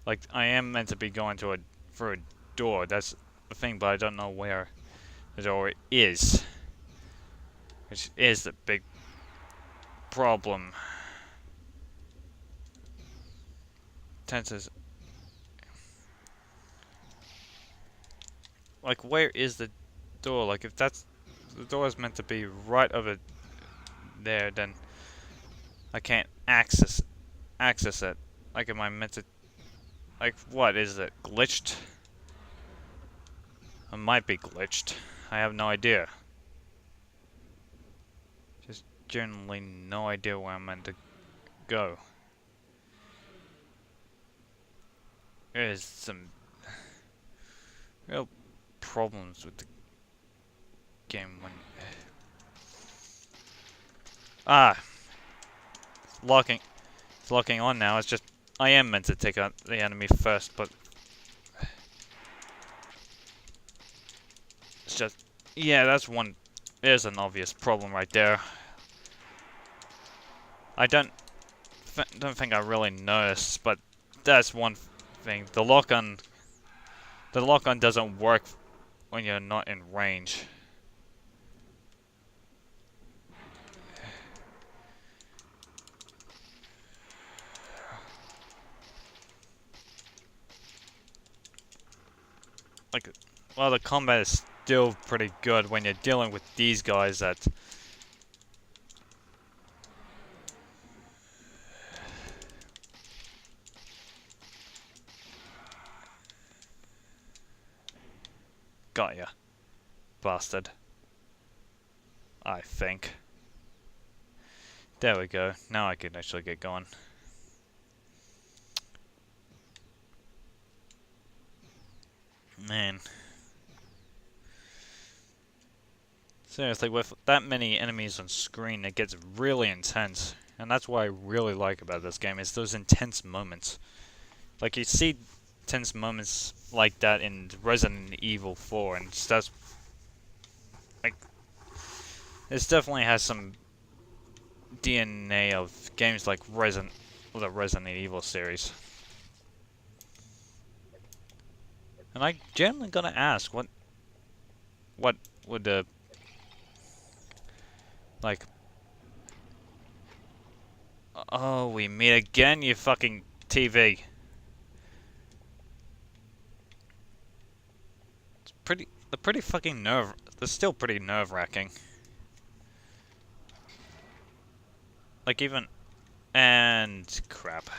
S1: Like, I am meant to be going to a through a door. That's the thing, but I don't know where the door is. Which is the big problem. Tenses. Like, where is the door? Like, if that's the door is meant to be right over there, then I can't access it. Like, am I meant to? Like, what is it? Glitched? It might be glitched. I have no idea. Just generally no idea where I'm meant to go. There's some real problems with the game when it's locking. It's locking on now. It's just I am meant to take out the enemy first, but it's just yeah, that's one. There's an obvious problem right there. I don't think I really noticed, but that's one thing. The lock-on doesn't work when you're not in range. Like, well, the combat is still pretty good when you're dealing with these guys that got ya, bastard. I think. There we go. Now I can actually get going. Man. Seriously, with that many enemies on screen, it gets really intense. And that's what I really like about this game, is those intense moments. Like, you see intense moments like that in Resident Evil 4, and that's... like... this definitely has some DNA of games like the Resident Evil series. And I generally gonna ask, what would the like? Oh, we meet again, you fucking TV. They're still pretty nerve-wracking. Like even, and crap.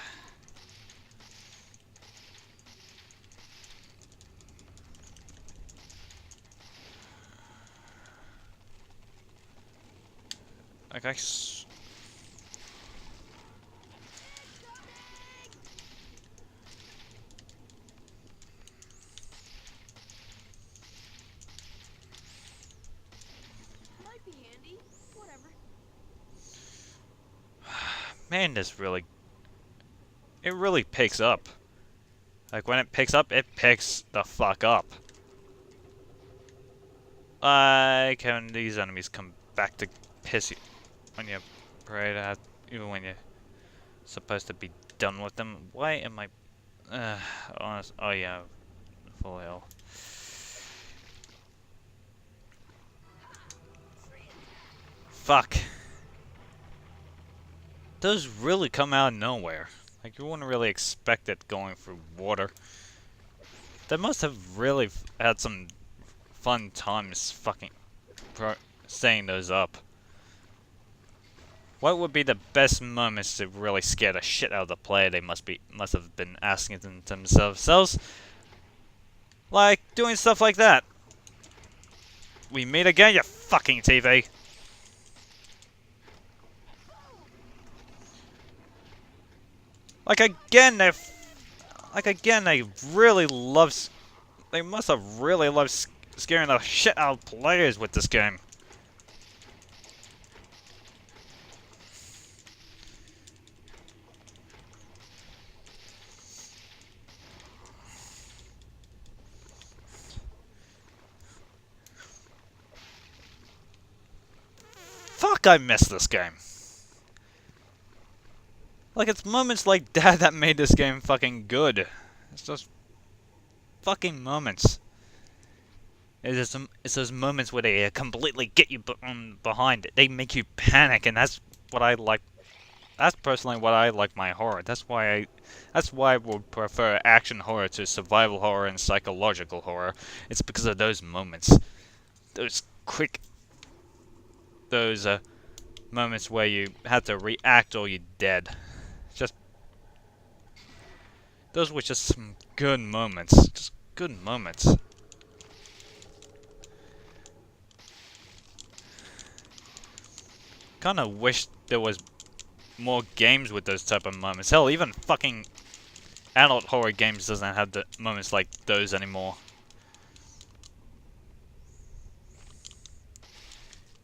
S1: Like
S2: Might be handy. Whatever.
S1: man, it really picks up. Like when it picks up, it picks the fuck up. Like when these enemies come back to piss you when you're afraid at, even when you're supposed to be done with them. Why am I honest? Oh yeah, full heal. Fuck. Those really come out of nowhere. Like, you wouldn't really expect it going through water. They must have really had some fun times fucking setting those up. What would be the best moments to really scare the shit out of the player? They must have been asking themselves. Like, doing stuff like that. We meet again, you fucking TV. Like again, they really love. They must have really loved scaring the shit out of players with this game. Fuck, I miss this game. Like, it's moments like that that made this game fucking good. It's just fucking moments. It's those moments where they completely get you behind it. They make you panic, and that's what I like. That's personally what I like my horror. That's why I would prefer action horror to survival horror and psychological horror. It's because of those moments, those quick, those moments where you have to react or you're dead. Just those were just some good moments. Just good moments. Kind of wish there was more games with those type of moments. Hell, even fucking adult horror games doesn't have the moments like those anymore.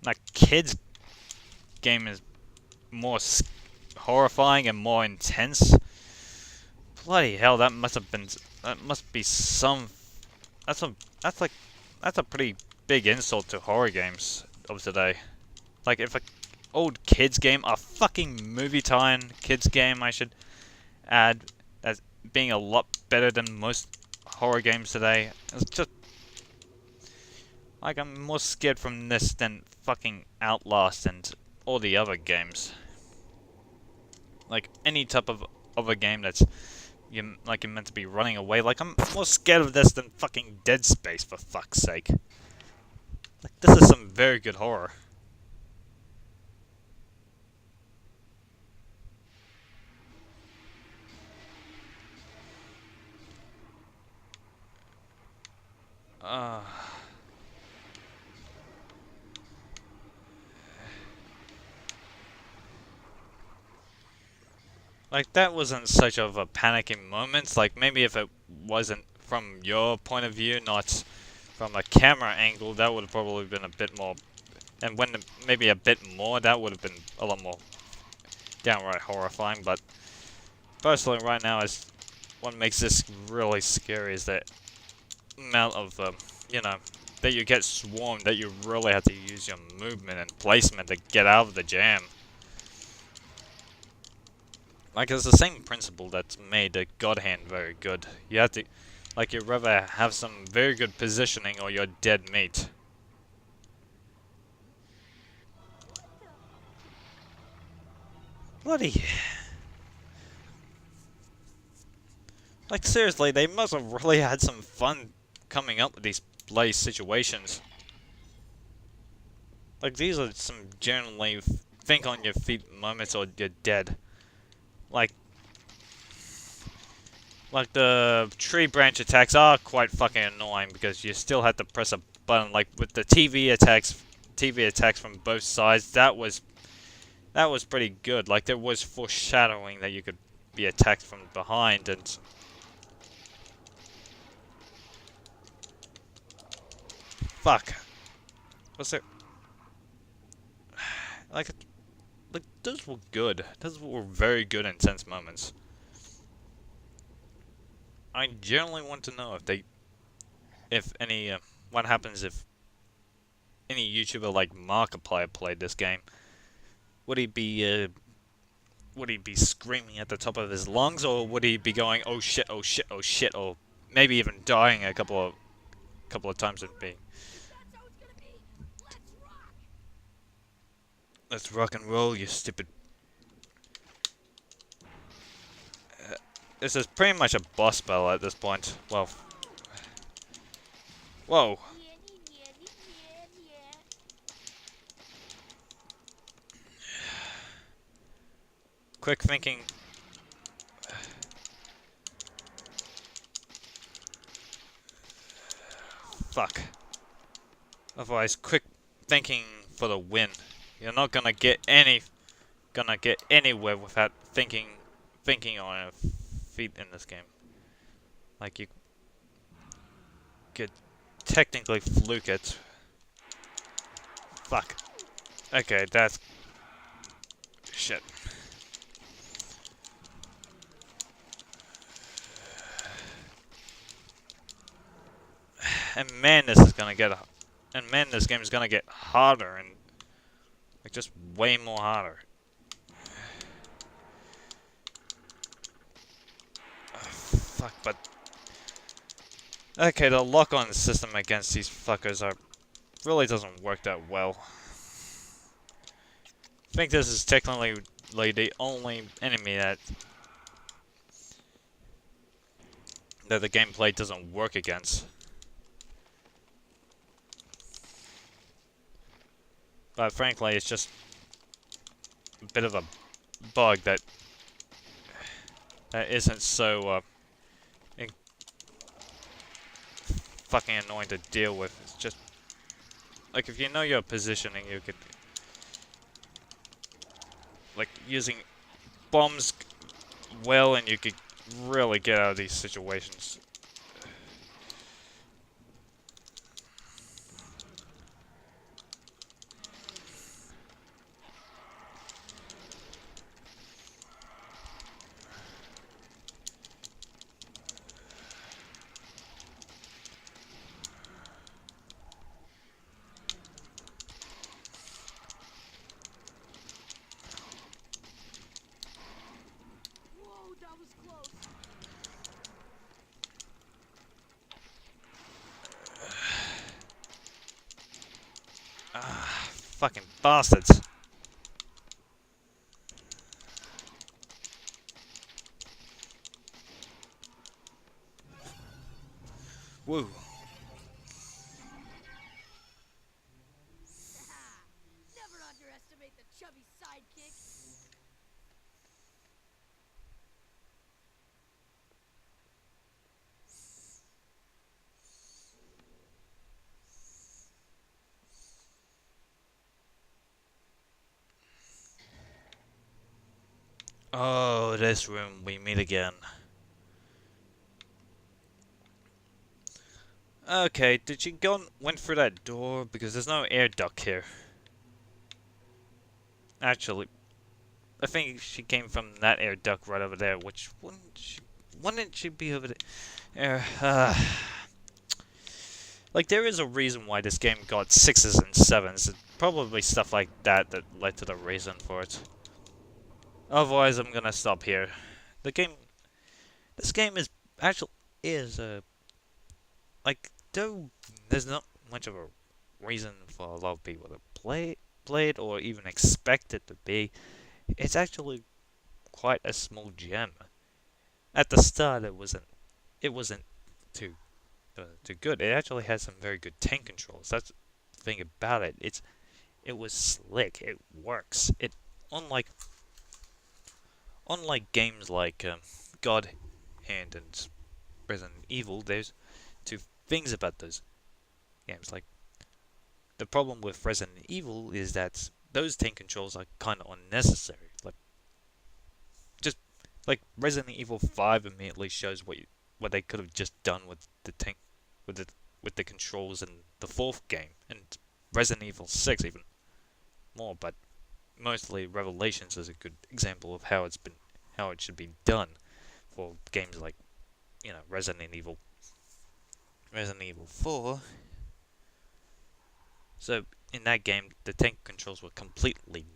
S1: Like kids game is more horrifying and more intense. Bloody hell, that must be some. That's a that's a pretty big insult to horror games of today. Like if a old kids game, a fucking movie tie-in kids game, I should add, as being a lot better than most horror games today. It's just like I'm more scared from this than fucking Outlast and all the other games. Like any type of other game that's you're meant to be running away. Like I'm more scared of this than fucking Dead Space, for fuck's sake. Like this is some very good horror. Like, that wasn't such of a panicking moment. Like, maybe if it wasn't from your point of view, not from a camera angle, that would have probably been a bit more... And when maybe a bit more, that would have been a lot more downright horrifying. But personally, right now, what makes this really scary is the amount of, you know, that you get swarmed, that you really have to use your movement and placement to get out of the jam. Like, it's the same principle that's made the God Hand very good. You have to, like, you'd rather have some very good positioning or you're dead meat. Bloody... Like, seriously, they must have really had some fun coming up with these bloody situations. Like, these are some generally think on your feet moments or you're dead. Like the tree branch attacks are quite fucking annoying because you still have to press a button. Like with the TV attacks from both sides, that was pretty good. Like there was foreshadowing that you could be attacked from behind and fuck. What's it? Like those were good. Those were very good intense moments. I generally want to know if any, what happens if any YouTuber like Markiplier played this game. Would he be screaming at the top of his lungs, or would he be going, oh shit, oh shit, oh shit, or maybe even dying a couple of times and being, let's rock and roll, you stupid. This is pretty much a boss battle at this point. Well, whoa. Quick thinking. Fuck. Otherwise, quick thinking for the win. You're not gonna get anywhere without thinking on your feet in this game. Like you could technically fluke it. Fuck. Okay, that's shit. And man, this game is gonna get harder and like just way more harder. Fuck, but Okay, the lock-on system against these fuckers really doesn't work that well. I think this is technically like the only enemy that the gameplay doesn't work against. But frankly, it's just a bit of a bug that isn't so fucking annoying to deal with. It's just like if you know your positioning, you could like using bombs well, and you could really get out of these situations.
S2: Whoa, that was close.
S1: Ah, fucking bastards. Woo.
S2: Never underestimate the chubby sidekick.
S1: Oh, this room, we meet again. Okay, did she went through that door? Because there's no air duct here. Actually, I think she came from that air duct right over there, which wouldn't she be over there? Like, there is a reason why this game got 6s and 7s. Probably stuff like that led to the reason for it. Otherwise, I'm gonna stop here. The game, this game is like, though there's not much of a reason for a lot of people to play it or even expect it to be. It's actually quite a small gem. At the start, it wasn't too too good. It actually had some very good tank controls. That's the thing about it. It was slick. It works. It unlike unlike games like God Hand and Resident Evil. There's two things about those games. Like, the problem with Resident Evil is that those tank controls are kind of unnecessary. Like, just like Resident Evil 5 immediately shows what they could have just done with the tank with the controls in the fourth game, and Resident Evil 6 even more. But mostly Revelations is a good example of how it should be done for games like, Resident Evil 4. So in that game, the tank controls were completely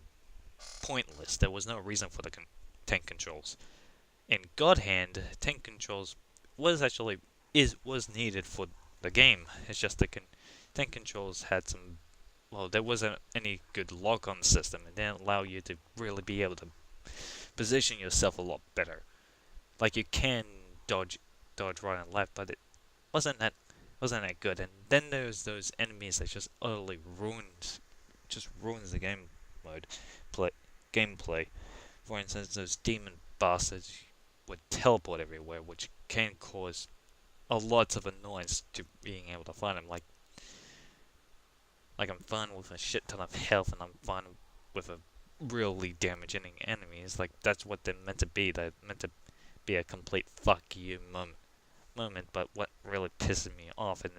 S1: pointless. There was no reason for the tank controls. In God Hand, tank controls was needed for the game. It's just the tank controls had some. Well, there wasn't any good lock-on system. It didn't allow you to really be able to position yourself a lot better. Like, you can dodge right and left, but it wasn't that wasn't that good. And then there's those enemies that just utterly ruins the game mode gameplay. For instance, those demon bastards would teleport everywhere, which can cause a lot of annoyance to being able to find them. Like I'm fine with a shit ton of health, and I'm fine with a really damaging enemy. It's like that's what they're meant to be. They're meant to be a complete fuck you moment. But what really pisses me off and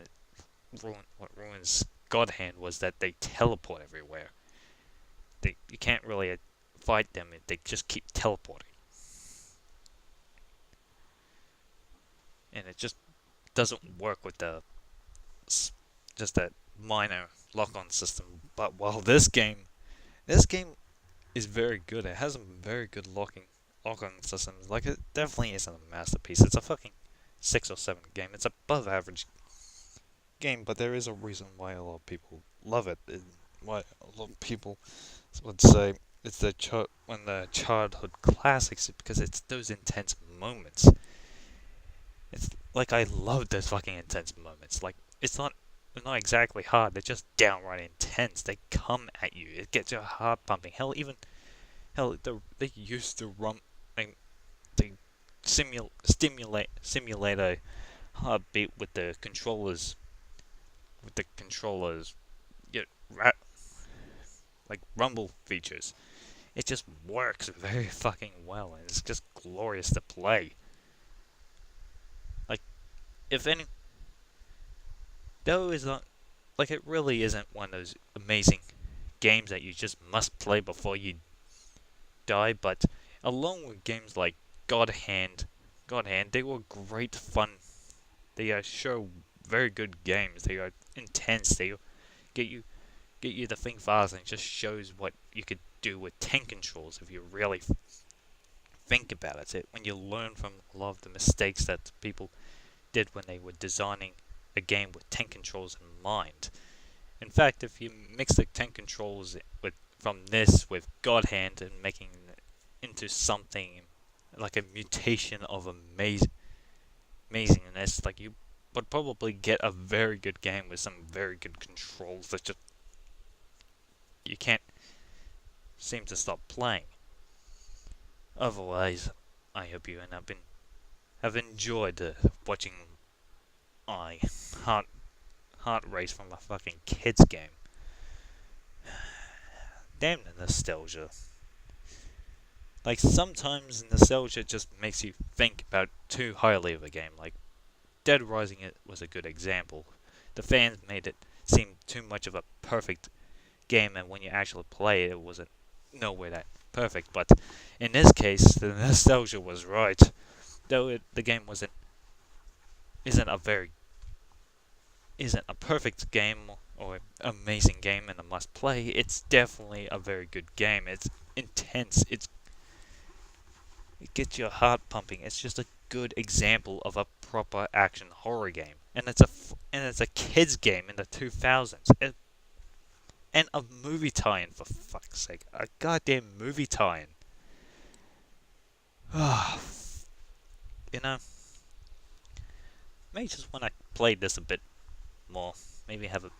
S1: what ruins God Hand was that they teleport everywhere. You can't really fight them. They just keep teleporting, and it just doesn't work with just that minor lock-on system. But while this game is very good. It has some very good lock-on systems. Like, it definitely isn't a masterpiece. It's 6 or 7 game. It's above average game, but there is a reason why a lot of people love it. Why a lot of people would say it's one of the childhood classics because it's those intense moments. It's like I love those fucking intense moments. Like they're not exactly hard. They're just downright intense. They come at you. It gets your heart pumping. They used to they simulate a heartbeat with the controllers. Get like rumble features. It just works very fucking well, and it's just glorious to play. Like, if any, though is not like it really isn't one of those amazing games that you just must play before you die. But along with games like God Hand, they were great fun. They show very good games. They are intense. They get you get you to think fast, and it just shows what you could do with tank controls if you really think about it. When you learn from a lot of the mistakes that people did when they were designing a game with tank controls in mind. In fact, if you mix the tank controls from this with God Hand and making it into something like a mutation of amazingness, like you would probably get a very good game with some very good controls that just you can't seem to stop playing. Otherwise, I hope you have enjoyed watching my heart race from a fucking kids game. Damn the nostalgia. Like sometimes nostalgia just makes you think about too highly of a game. Like Dead Rising it was a good example. The fans made it seem too much of a perfect game, and when you actually play it, it wasn't nowhere that perfect. But in this case, the nostalgia was right. Though the game isn't a perfect game or amazing game and a must play. It's definitely a very good game. It's intense. It gets your heart pumping. It's just a good example of a proper action horror game, and it's a kids game in the 2000s. And a movie tie-in, for fuck's sake. A goddamn movie tie-in. You know, maybe just when I played this a bit more, maybe have it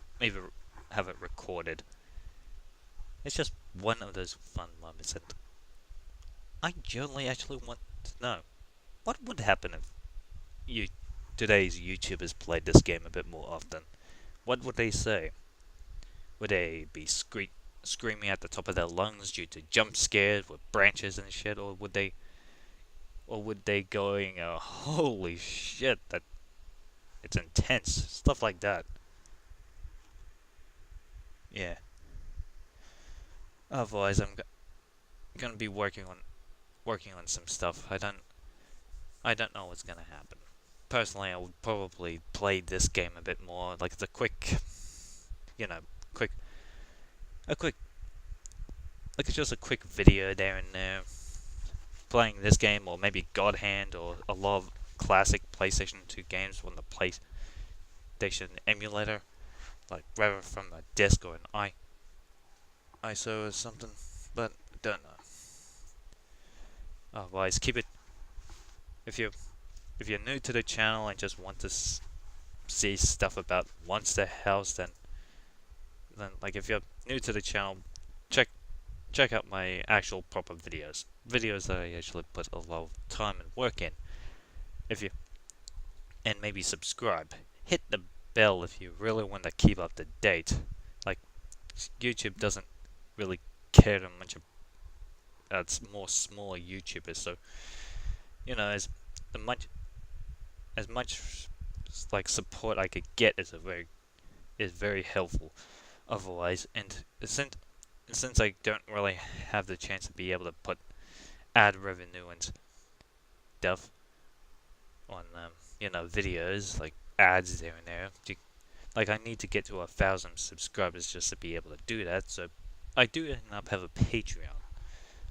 S1: recorded. It's just one of those fun moments, and I generally actually want to know what would happen if today's YouTubers played this game a bit more often. What would they say? Would they be screaming at the top of their lungs due to jump scares with branches and shit, or would they going, holy shit, that it's intense, stuff like that. Yeah. Otherwise, I'm gonna be working on some stuff. I don't know what's gonna happen. Personally, I would probably play this game a bit more, like the quick, a quick, like just a quick video there and there, playing this game, or maybe God Hand, or a lot of classic PlayStation 2 games from the PlayStation emulator, like rather from a disc or an ISO or something, but don't know. Otherwise, keep it. If you're new to the channel and just want to see stuff about Monster House, then like if you're new to the channel, check out my actual proper videos that I actually put a lot of time and work in. And maybe subscribe, hit the bell if you really want to keep up to date. Like YouTube doesn't really care too much about it's more smaller YouTubers, so as much like support I could get is very helpful. Otherwise, and since I don't really have the chance to be able to put ad revenue and stuff on videos, like ads there and there, like I need to get to 1,000 subscribers just to be able to do that. So I do end up have a Patreon.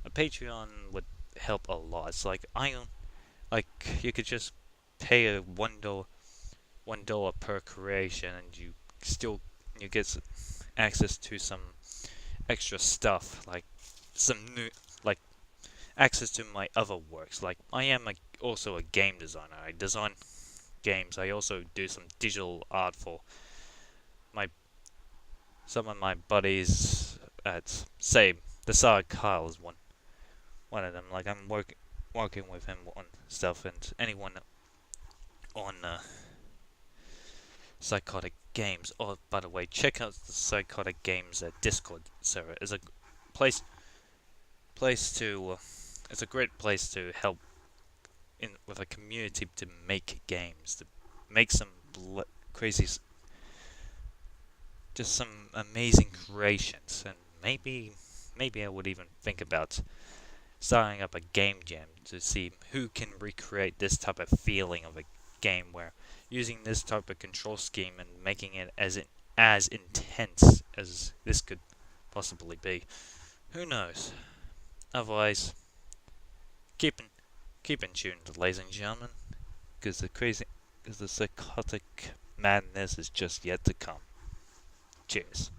S1: A Patreon would help a lot. It's like you could just pay a $1 per creation, and you get access to some extra stuff, like some new like access to my other works. Like I am also a game designer. I design games. I also do some digital art for my some of my buddies at, say, the Side Kyle is one of them. Like I'm working with him on stuff, and anyone on Psychotic Games. Oh, by the way, check out the Psychotic Games Discord server. It's a place place to it's a great place to help in with a community to make games, to make some crazy, just some amazing creations, and maybe I would even think about starting up a game jam to see who can recreate this type of feeling of a game, where using this type of control scheme and making it as intense as this could possibly be. Who knows? Otherwise, keep in, keep in tune, ladies and gentlemen, because the psychotic madness is just yet to come. Cheers.